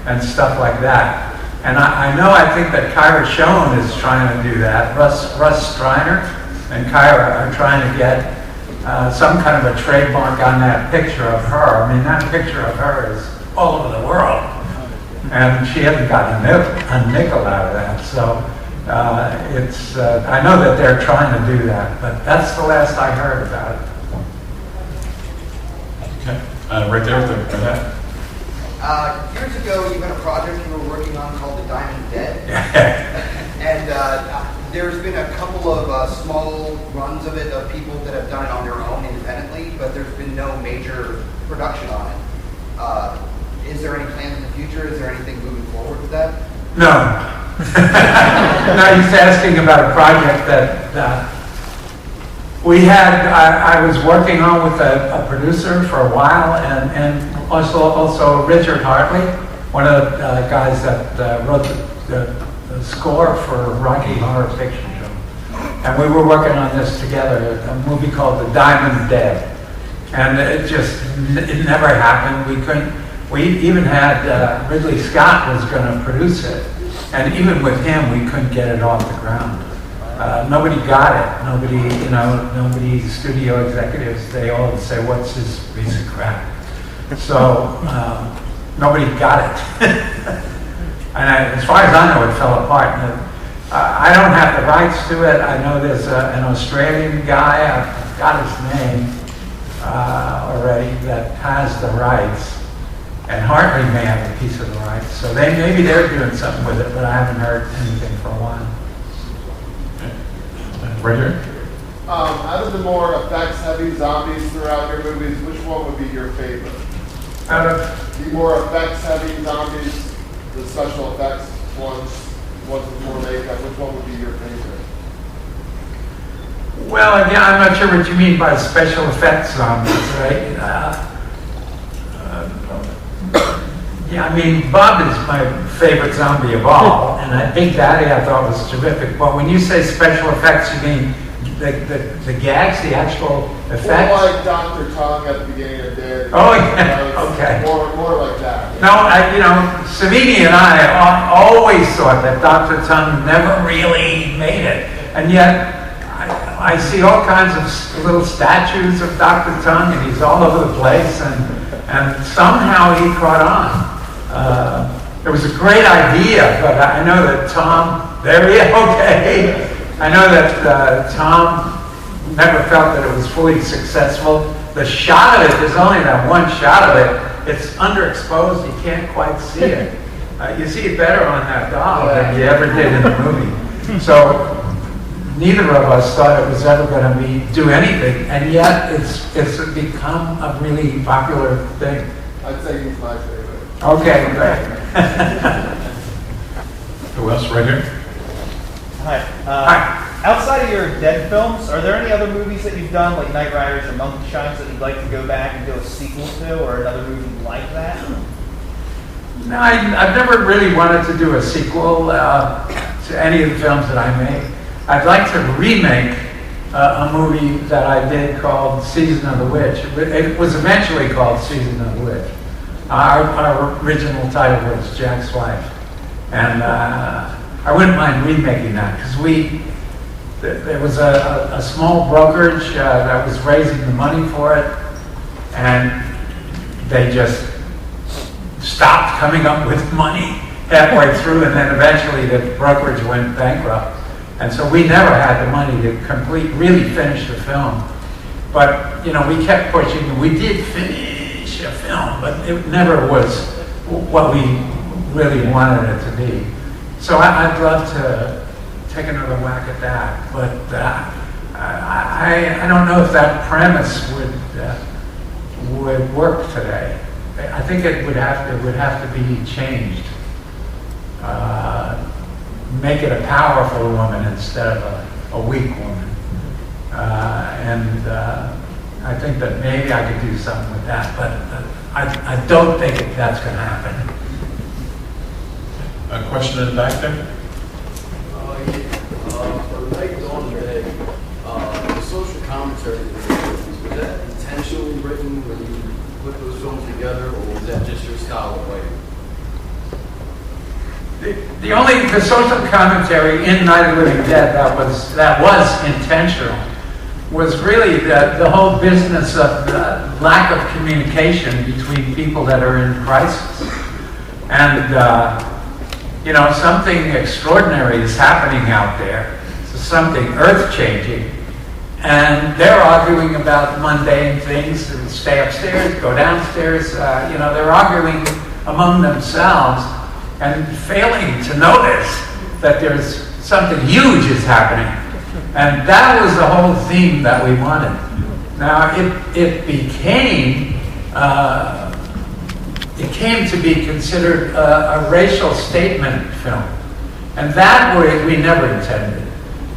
and stuff like that. And I think that Kyra Schoen is trying to do that. Russ Striner and Kyra are trying to get some kind of a trademark on that picture of her. I mean, that picture of her is all over the world. And she hasn't gotten a nickel out of that. So I know that they're trying to do that, but that's the last I heard about it. Okay, right there with the hat. Years ago, you had a project you were working on called The Diamond Dead. And there's been a couple of small runs of it, of people that have done it on their own independently, but there's been no major production on it. Is there any plans in the future? Is there anything moving forward with that? No. No, he's asking about a project that we had, I was working on with a producer for a while, and also Richard Hartley, one of the guys that wrote the score for Rocky Horror Picture Show. And we were working on this together, a movie called The Diamond Dead. And it never happened. We even had, Ridley Scott was going to produce it. And even with him, we couldn't get it off the ground. Nobody got it. Nobody, studio executives, they all would say, what's this piece of crap? So, nobody got it. And as far as I know, it fell apart. I don't have the rights to it. I know there's an Australian guy, I've got his name already, that has the rights. And Hartley may have a piece of the rights. So maybe they're doing something with it, but I haven't heard anything for a while. Right here. Out of the more effects-heavy zombies throughout your movies, which one would be your favorite? Out of the more effects-heavy zombies, the special effects ones with more makeup, which one would be your favorite? Well, again, I'm not sure what you mean by special effects zombies, right? Yeah, I mean, Bob is my favorite zombie of all, and Big Daddy I thought was terrific. But when you say special effects, you mean the gags, the actual effects? More like Dr. Tongue at the beginning of Dead. Oh, yeah, okay. More like that. No, Savini and I always thought that Dr. Tongue never really made it. And yet, I see all kinds of little statues of Dr. Tongue, and he's all over the place, and somehow he caught on. It was a great idea, but I know that Tom, there he is, okay. I know that Tom never felt that it was fully successful. The shot of it, there's only that one shot of it. It's underexposed, you can't quite see it. You see it better on that doll than you ever did in the movie. So neither of us thought it was ever going to do anything, and yet it's become a really popular thing. I'd say he's my favorite. Okay, great. Who else? Right here. Hi. Hi. Outside of your Dead films, are there any other movies that you've done, like Night Riders or Monkey Shines, that you'd like to go back and do a sequel to, or another movie like that? No, I've never really wanted to do a sequel to any of the films that I made. I'd like to remake a movie that I did called Season of the Witch. It was eventually called Season of the Witch. Our original title was Jack's Wife. And I wouldn't mind remaking that, because there was a small brokerage that was raising the money for it, and they just stopped coming up with money halfway through, and then eventually the brokerage went bankrupt. And so we never had the money to really finish the film. But, you know, we kept pushing, and we did finish a film, but it never was what we really wanted it to be. So I'd love to take another whack at that, but I don't know if that premise would work today. I think it would have to be changed. Make it a powerful woman instead of a weak woman, and I think that maybe I could do something with that, but I don't think that's going to happen. A question in the back there? For Night Dawn of the Dead, the social commentary in the movies, was that intentionally written when you put those films together, or was that just your style of writing? The social commentary in Night of the Living Dead that was intentional was really the whole business of the lack of communication between people that are in crisis. And you know, something extraordinary is happening out there, something earth-changing, and they're arguing about mundane things, stay upstairs, go downstairs, you know, they're arguing among themselves and failing to notice that there's something huge is happening. And that was the whole theme that we wanted. Now, it came to be considered a racial statement film. And that we never intended.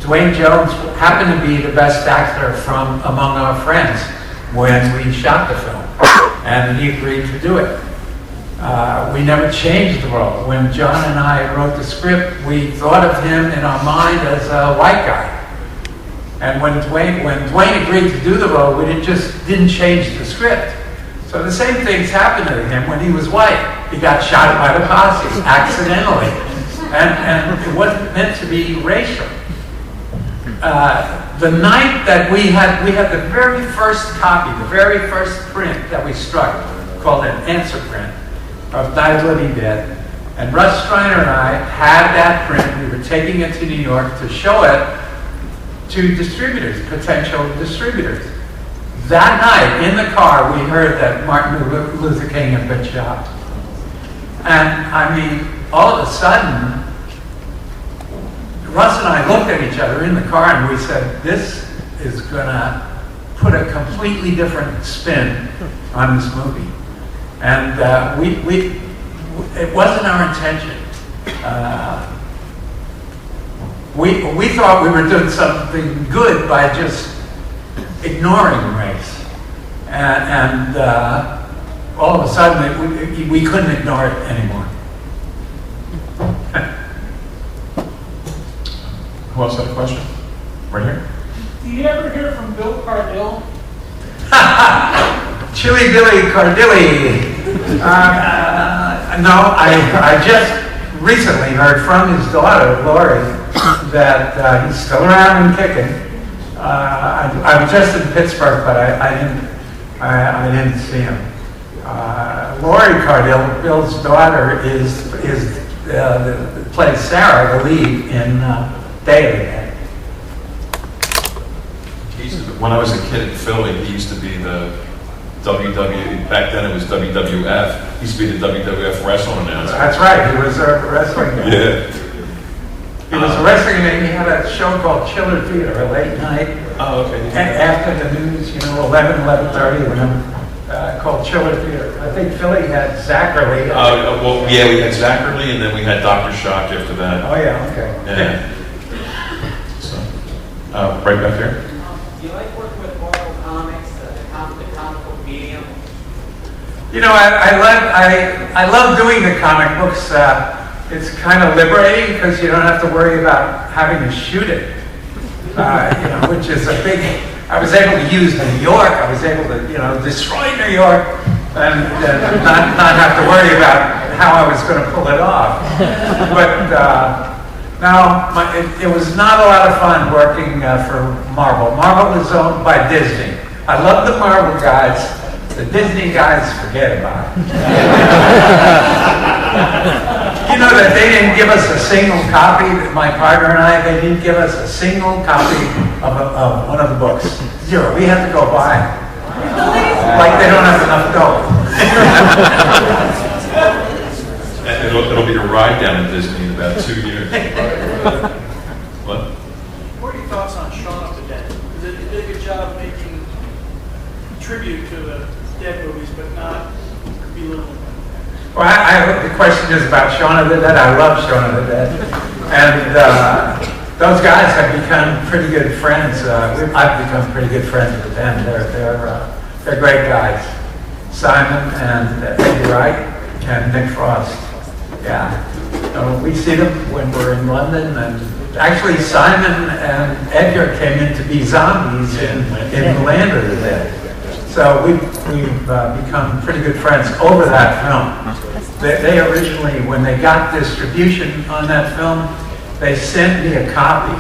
Dwayne Jones happened to be the best actor from among our friends when we shot the film. And he agreed to do it. We never changed the role. When John and I wrote the script, we thought of him in our mind as a white guy. And when Dwayne agreed to do the role, we didn't change the script. So the same things happened to him when he was white. He got shot by the posse accidentally. And it wasn't meant to be racial. The night that we had the very first copy, the very first print that we struck, called an answer print of Night of the Living Dead. And Russ Streiner and I had that print. We were taking it to New York to show it to distributors, potential distributors. That night, in the car, we heard that Martin Luther King had been shot. And, I mean, all of a sudden, Russ and I looked at each other in the car and we said, this is going to put a completely different spin on this movie. And it wasn't our intention. We thought we were doing something good by just ignoring race. And all of a sudden, we couldn't ignore it anymore. Who else had a question? Right here. Do you ever hear from Bill Cardille? Chili Billy Cardilli. No, I just recently heard from his daughter, Lori, that he's still around and kicking. I was just in Pittsburgh, but I didn't see him. Lori Cardille, Bill's daughter, plays Sarah, the lead in Day of the Dead. When I was a kid in Philly, he used to be the WWE, back then it was WWF. He used to be the WWF wrestling announcer. That's right, he was a wrestling guy. Yeah. He was a wrestling guy. He had a show called Chiller Theater, a late night. Oh, okay. After the news, 11:30, called Chiller Theater. I think Philly had Zachary. Well, yeah, we had Zachary, and then we had Dr. Shock after that. Oh, yeah, okay. Yeah. So. Right back there. Do you like working with Marvel Comics, the comical medium? You know, I love doing the comic books. It's kind of liberating because you don't have to worry about having to shoot it. You know, which is a big. I was able to use New York. I was able to, destroy New York and not have to worry about how I was going to pull it off. But now, it was not a lot of fun working for Marvel. Marvel is owned by Disney. I love the Marvel guys. The Disney guys, forget about it. You know that they didn't give us a single copy, my partner and I, they didn't give us a single copy of one of the books. Zero. We had to go buy it. Like they don't have enough dough. It'll be a ride down to Disney in about 2 years. What? What are your thoughts on Shaun of the Dead? They did a good job making tribute to the Dead movies, but not belittling them. Well, the question is about Shaun of the Dead. I love Shaun of the Dead. And those guys have become pretty good friends. I've become pretty good friends with them. They're great guys. Simon and Eddie Wright and Nick Frost. Yeah. We see them when we're in London. And actually, Simon and Edgar came in to be zombies in Land of the Dead. So we've become pretty good friends over that film. They originally, when they got distribution on that film, they sent me a copy.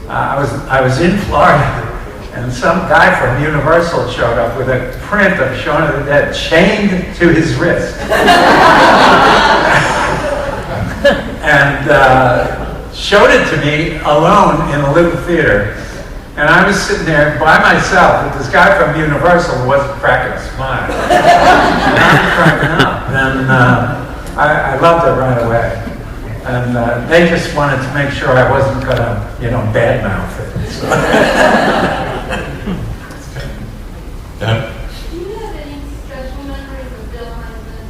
I was in Florida, and some guy from Universal showed up with a print of Shaun of the Dead chained to his wrist. And showed it to me alone in a little theater. And I was sitting there by myself with this guy from Universal who wasn't cracking a smile. And I'm cracking up. And I loved it right away. And they just wanted to make sure I wasn't going to, badmouth it. So. Yeah. Do you have any special memories of Bill Heinzman?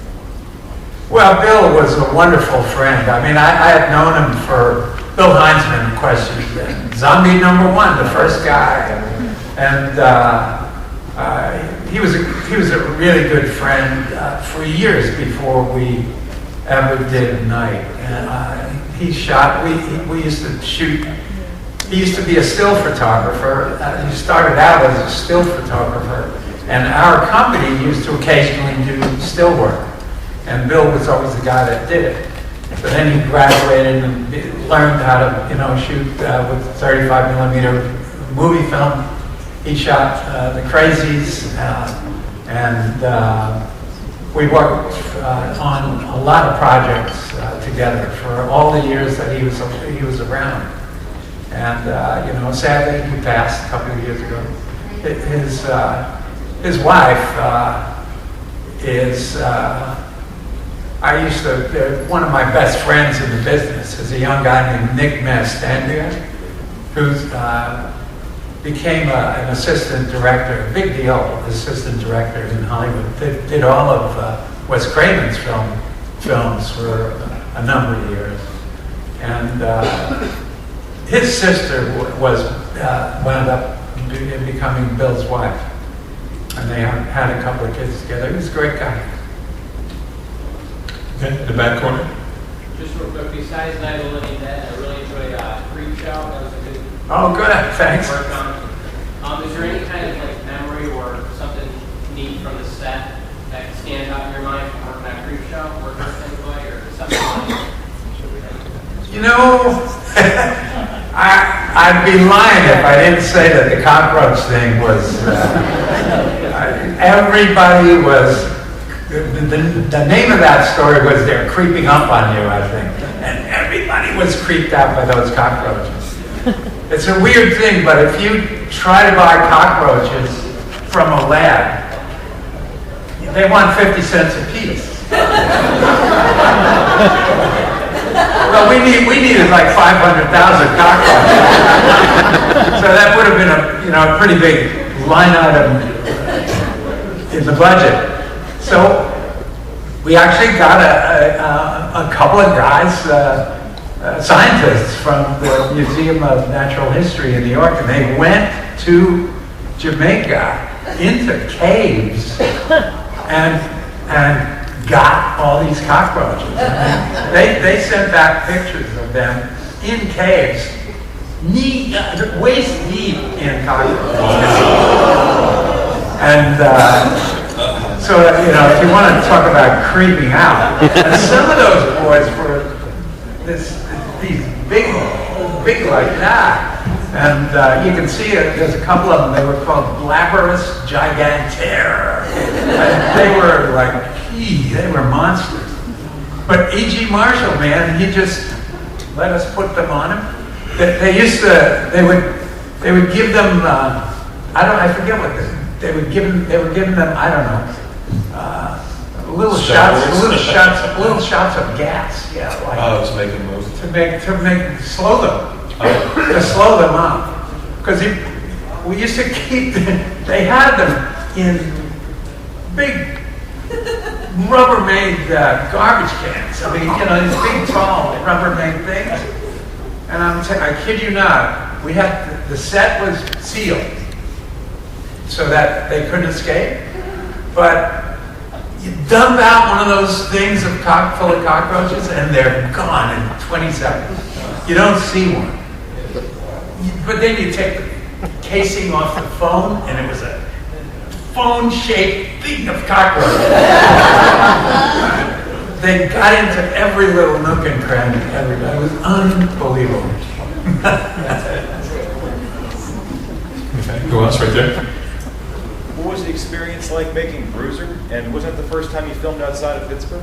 Well, Bill was a wonderful friend. I mean, I had known him for Bill Heinzman question. Zombie number 1, the first guy. And he was a really good friend for years before we ever did a night. And he shot, we used to shoot, he used to be a still photographer. He started out as a still photographer. And our company used to occasionally do still work. And Bill was always the guy that did it. So then he graduated and learned how to, shoot with 35 millimeter movie film. He shot The Crazies, and we worked on a lot of projects together for all the years that he was around. And sadly he passed a couple of years ago. His wife is. One of my best friends in the business is a young guy named Nick Mastandria, who became an assistant director, a big deal, assistant director in Hollywood. Did all of Wes Craven's films for a number of years. And his sister wound up becoming Bill's wife. And they had a couple of kids together. He was a great guy. Okay, in the back corner. Just real quick, besides Night of the Living Dead, I really enjoyed Creep Show. That was a good. Oh, good. Thanks. Work on. Is there any kind of memory or something neat from the set that stands out in your mind from working on Creep Show, working with anybody, or something like? I'd be lying if I didn't say that the cockroach thing was. Everybody was. The name of that story was They're Creeping Up on You, I think. And everybody was creeped out by those cockroaches. It's a weird thing, but if you try to buy cockroaches from a lab, they want 50 cents a piece. Well, we needed like 500,000 cockroaches. So that would have been a pretty big line item in the budget. So we actually got a couple of guys scientists from the Museum of Natural History in New York, and they went to Jamaica into caves and got all these cockroaches. They sent back pictures of them in caves, waist deep in cockroaches. And so, if you want to talk about creeping out, and some of those boys were these big like that. And you can see it, there's a couple of them, they were called Blabberus giganter. And they were like, they were monsters. But E.G. Marshall, man, he just let us put them on him. They would give them, I forget what they would give them, I don't know, little shots of gas, yeah. Like, to make them move. Slow them. To slow them up. Because we used to keep they had them in big Rubbermaid garbage cans. I mean, these big, tall Rubbermaid things. And I kid you not, we had, the set was sealed so that they couldn't escape. But you dump out one of those things full of cockroaches and they're gone in 20 seconds. You don't see one. But then you take the casing off the phone, and it was a phone-shaped thing of cockroaches. They got into every little nook and cranny. It was unbelievable. Okay, who else right there? What was the experience like making Bruiser? And was that the first time you filmed outside of Pittsburgh?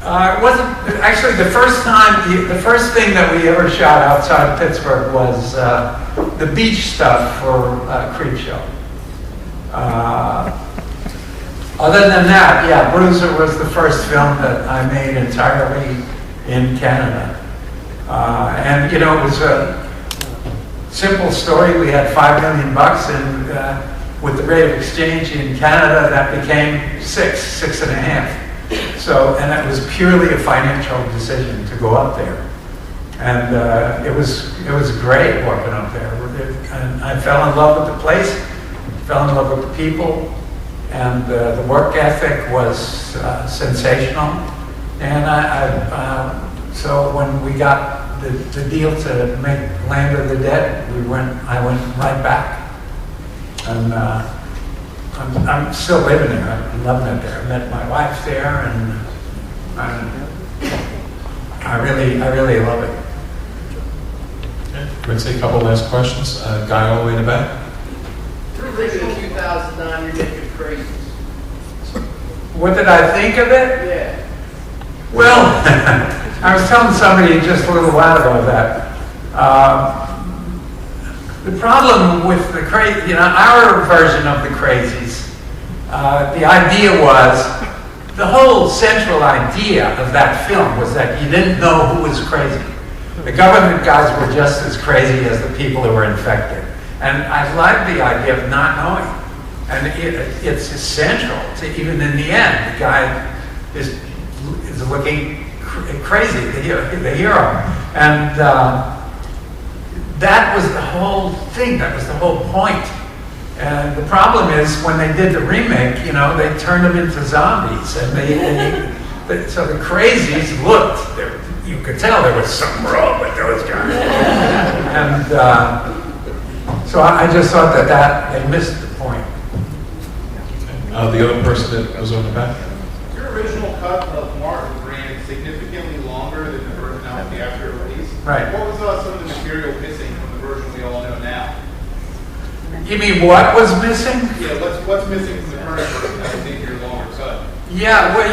It wasn't actually the first time. The first thing that we ever shot outside of Pittsburgh was the beach stuff for Creepshow. Other than that, yeah, Bruiser was the first film that I made entirely in Canada, and it was a simple story. We had $5 million, and with the rate of exchange in Canada, that became $6.5. So, and it was purely a financial decision to go up there, and it was great working up there. And I fell in love with the place, fell in love with the people, and the work ethic was sensational. And so when we got the deal to make Land of the Dead, I went right back, and I'm still living there. I'm loving it there. I met my wife there, and I really love it. Okay. We're going to take a couple last questions. Guy all the way in the back. What did you think of the 2009 remake of Crazy? What did I think of it? Yeah. Well, I was telling somebody just a little while ago that the problem with the crazy, our version of the Crazies, the idea was, the whole central idea of that film was that you didn't know who was crazy. The government guys were just as crazy as the people who were infected. And I like the idea of not knowing. And it's essential to, even in the end, the guy is looking crazy, the hero. And that was the whole thing, that was the whole point. And the problem is, when they did the remake, they turned them into zombies. And so the Crazies looked, you could tell there was something wrong with those guys. And so I just thought that they missed the point. The other person that was on the back. Your original cut of Martin ran significantly longer than the version out the after release. Right. What was some of the material missing from the version we all know now? You mean what was missing? Yeah, what's missing from the current version that was in your longer cut? Yeah, well,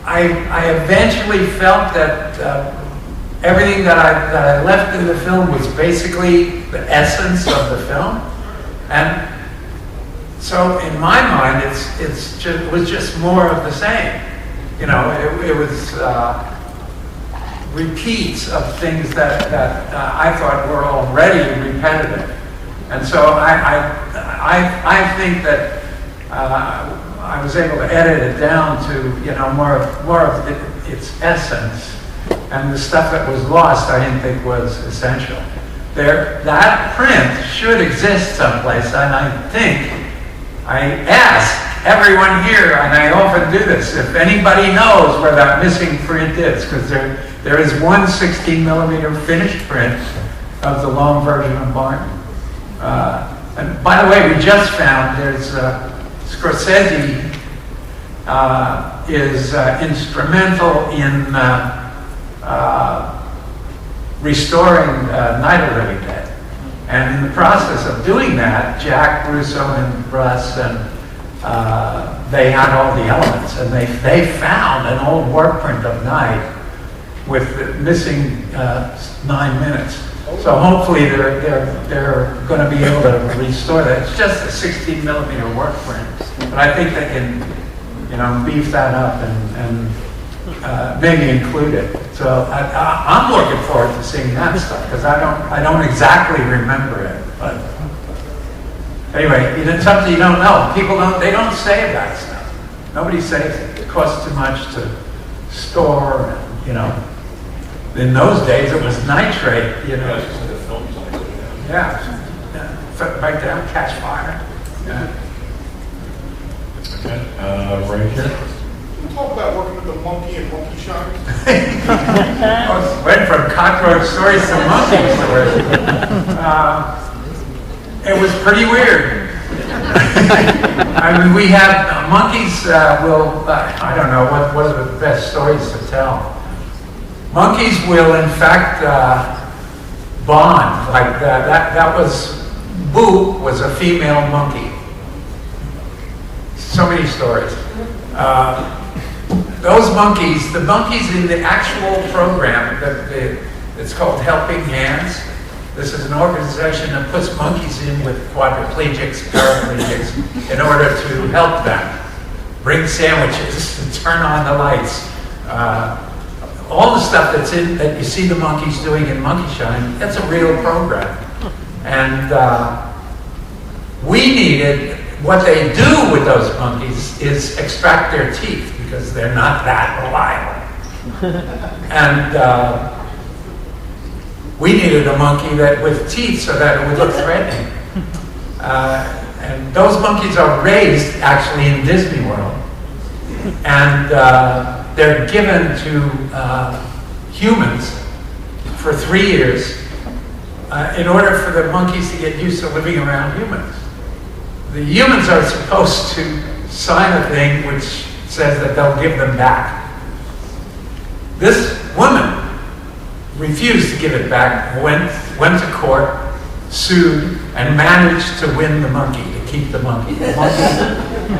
I eventually felt that everything that I left in the film was basically the essence of the film, and so in my mind, it was just more of the same. It was repeats of things that I thought were already repetitive, and so I think that I was able to edit it down to, more of its essence. And the stuff that was lost, I didn't think was essential. That print should exist someplace, and I think I ask everyone here, and I often do this, if anybody knows where that missing print is, because there is one 16mm finished print of the long version of Barton. And by the way, we just found there's Scorsese is instrumental in restoring Night of the Living Dead. And in the process of doing that, Jack Russo and Russ and they had all the elements, and they found an old work print of Night with the missing 9 minutes. So hopefully they're going to be able to restore that. It's just a 16mm work print, but I think they can, beef that up and maybe include it. So I'm looking forward to seeing that stuff because I don't exactly remember it. But anyway, it's something you don't know. People don't save that stuff. Nobody saves it. It costs too much to store. And, in those days it was nitrate. Yeah. Right down, catch fire. Yeah. Okay. Right here. Talk about working with the monkey and monkey shines. Went from cockroach stories to monkey stories. It was pretty weird. I mean, we have monkeys. I don't know what are the best stories to tell. Monkeys will, in fact, bond like that. That was Boo was a female monkey. So many stories. Those monkeys, the monkeys in the actual program, it's called Helping Hands. This is an organization that puts monkeys in with quadriplegics, paraplegics, in order to help them bring sandwiches and turn on the lights. All the stuff that you see the monkeys doing in Monkey Shine, that's a real program. And we needed, what they do with those monkeys is extract their teeth because they're not that reliable. And we needed a monkey with teeth so that it would look threatening. And those monkeys are raised actually in Disney World. And they're given to humans for 3 years in order for the monkeys to get used to living around humans. The humans are supposed to sign a thing which says that they'll give them back. This woman refused to give it back, went to court, sued, and managed to win the monkey, to keep the monkey.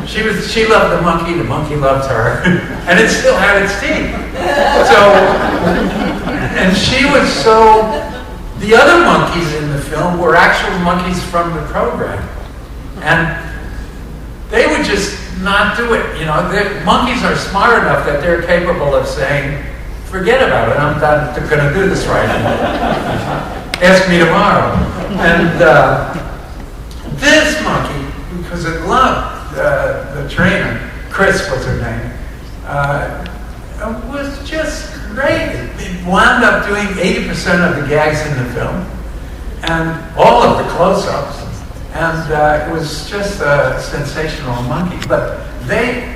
She loved the monkey loved her, and it still had its teeth. And she was the other monkeys in the film were actual monkeys from the program. And they would just not do it. The monkeys are smart enough that they're capable of saying, forget about it, I'm not going to do this right now. Ask me tomorrow. And this monkey, because it loved the trainer, Chris was her name, was just great. It wound up doing 80% of the gags in the film, and all of the close-ups. And it was just a sensational monkey. But they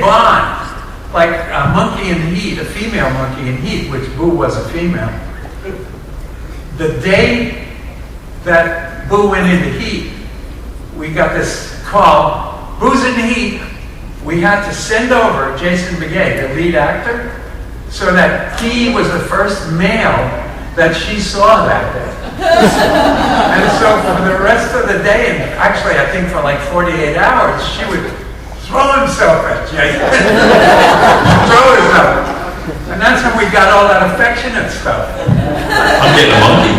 bond. Like a monkey in heat, a female monkey in heat, which Boo was a female. The day that Boo went into heat, we got this call, Boo's in heat. We had to send over Jason Begay, the lead actor, so that he was the first male that she saw that day. And so for the rest of the day, and actually I think for like 48 hours, she would throw himself at Jason. Throw herself. And that's how we got all that affectionate stuff. I'm getting a monkey.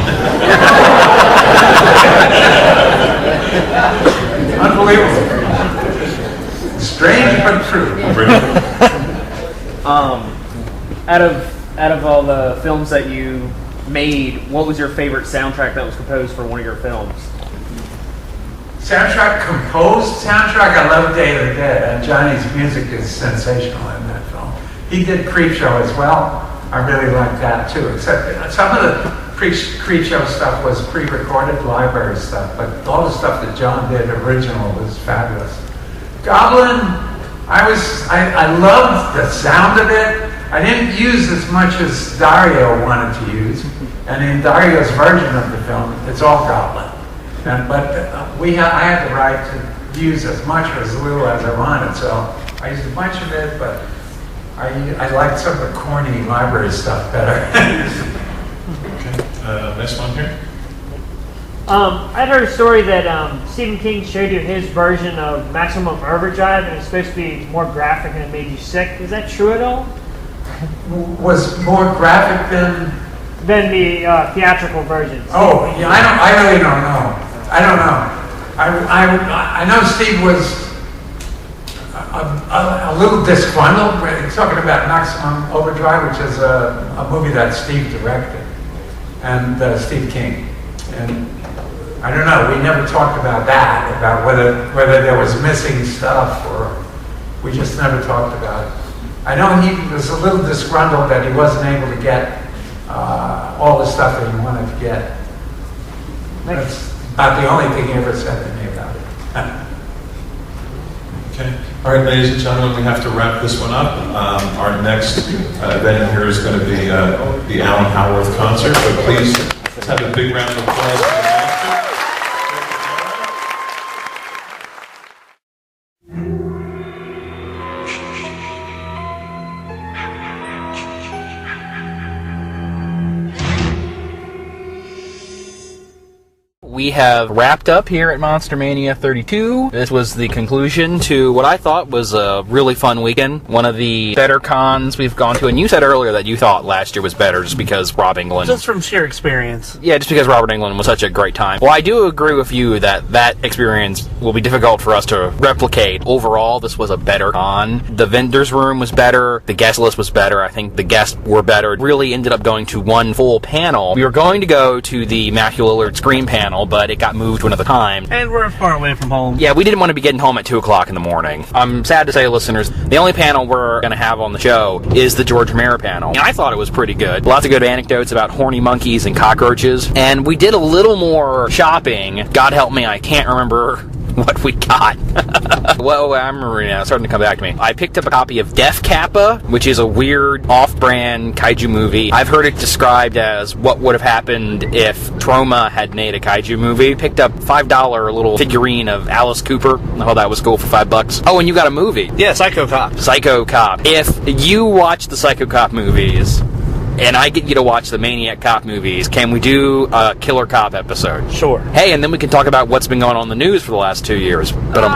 Unbelievable. Strange but true. Out of all the films that you made, what was your favorite soundtrack that was composed for one of your films? Soundtrack, composed soundtrack, I love Day of the Dead, and Johnny's music is sensational in that film. He did Creepshow as well. I really like that too, except some of the Creepshow stuff was pre-recorded library stuff, but all the stuff that John did original was fabulous. Goblin, I loved the sound of it. I didn't use as much as Dario wanted to use, and in Dario's version of the film, it's all Goblin. I had the right to use as much or as little as I wanted, so I used a bunch of it, but I liked some of the corny library stuff better. Okay, next one here. I'd heard a story that Stephen King showed you his version of Maximum Overdrive, and it's supposed to be more graphic and it made you sick. Is that true at all? Was more graphic than the theatrical version. Oh, yeah, I really don't know. I don't know. I know Steve was a little disgruntled. We're talking about Maximum Overdrive, which is a movie that Steve directed, and Steve King. And I don't know. We never talked about that, about whether there was missing stuff, or we just never talked about it. I know he was a little disgruntled that he wasn't able to get all the stuff that he wanted to get. That's about the only thing he ever said to me about it. Okay. All right, ladies and gentlemen, we have to wrap this one up. Our next event here is going to be the Alan Howarth concert, so please let's have a big round of applause for the We have wrapped up here at Monster-Mania 32. This was the conclusion to what I thought was a really fun weekend. One of the better cons we've gone to. And you said earlier that you thought last year was better just because Rob Englund... Just from sheer experience. Yeah, just because Robert Englund was such a great time. Well, I do agree with you that that experience will be difficult for us to replicate. Overall, this was a better con. The vendor's room was better. The guest list was better. I think the guests were better. It really ended up going to one full panel. We were going to go to the Matthew Lillard Scream panel, but it got moved to another time. And we're far away from home. Yeah, we didn't want to be getting home at 2 o'clock in the morning. I'm sad to say, listeners, the only panel we're going to have on the show is the George Romero panel. And I thought it was pretty good. Lots of good anecdotes about horny monkeys and cockroaches. And we did a little more shopping. God help me, I can't remember what we got. Well, I remember now, it's starting to come back to me. I picked up a copy of Def Kappa, which is a weird off-brand kaiju movie. I've heard it described as what would have happened if Troma had made a kaiju movie. Picked up $5 little figurine of Alice Cooper. Oh, that was cool for $5. Oh, and you got a movie. Yeah, Psycho Cop. Psycho Cop. If you watch the Psycho Cop movies, and I get you to watch the Maniac Cop movies, can we do a Killer Cop episode? Sure. Hey, and then we can talk about what's been going on in the news for the last 2 years. But it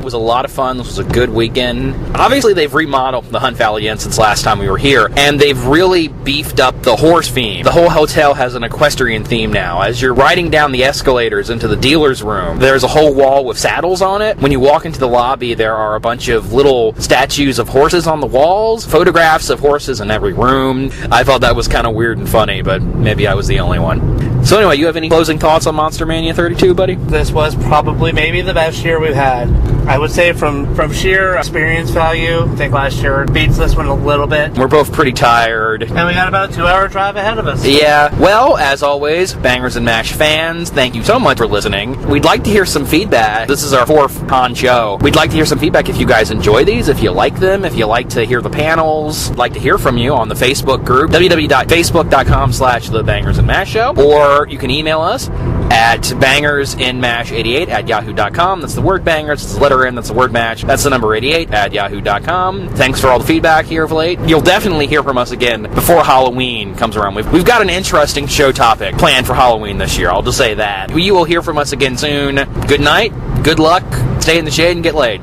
was a lot of fun. This was a good weekend. Obviously, they've remodeled the Hunt Valley Inn since last time we were here, and they've really beefed up the horse theme. The whole hotel has an equestrian theme now. As you're riding down the escalators into the dealer's room, there's a whole wall with saddles on it. When you walk into the lobby, there are a bunch of little statues of horses on the walls, photographs of horses in every room. I thought that was kind of weird and funny, but maybe I was the only one. So anyway, you have any closing thoughts on Monster-Mania 32, buddy? This was probably maybe the best year we've had. I would say from sheer experience value, I think last year beats this one a little bit. We're both pretty tired. And we got about a 2-hour drive ahead of us. Yeah. Well, as always, Bangers and Mash fans, thank you so much for listening. We'd like to hear some feedback. This is our 4th con show. We'd like to hear some feedback if you guys enjoy these, if you like them, if you like to hear the panels. We'd like to hear from you on the Facebook group, www.facebook.com/The Bangers and Mash Show, or you can email us at bangersinmash88@yahoo.com. That's the word bangers, that's the letter N, that's the word match, that's the number 88@yahoo.com. Thanks for all the feedback here of late. You'll definitely hear from us again before Halloween comes around. We've got an interesting show topic planned for Halloween this year, I'll just say that. You will hear from us again soon. Good night, good luck, stay in the shade and get laid.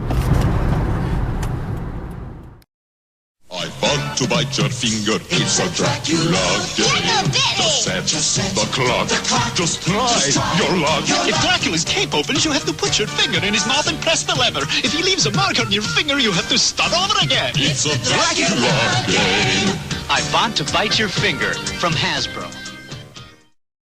I want to bite your finger. It's a Dracula game. Just set the clock. Just try your luck. If Dracula's cape opens, you have to put your finger in his mouth and press the lever. If he leaves a mark on your finger, you have to start over again. It's a Dracula game. I want to bite your finger from Hasbro.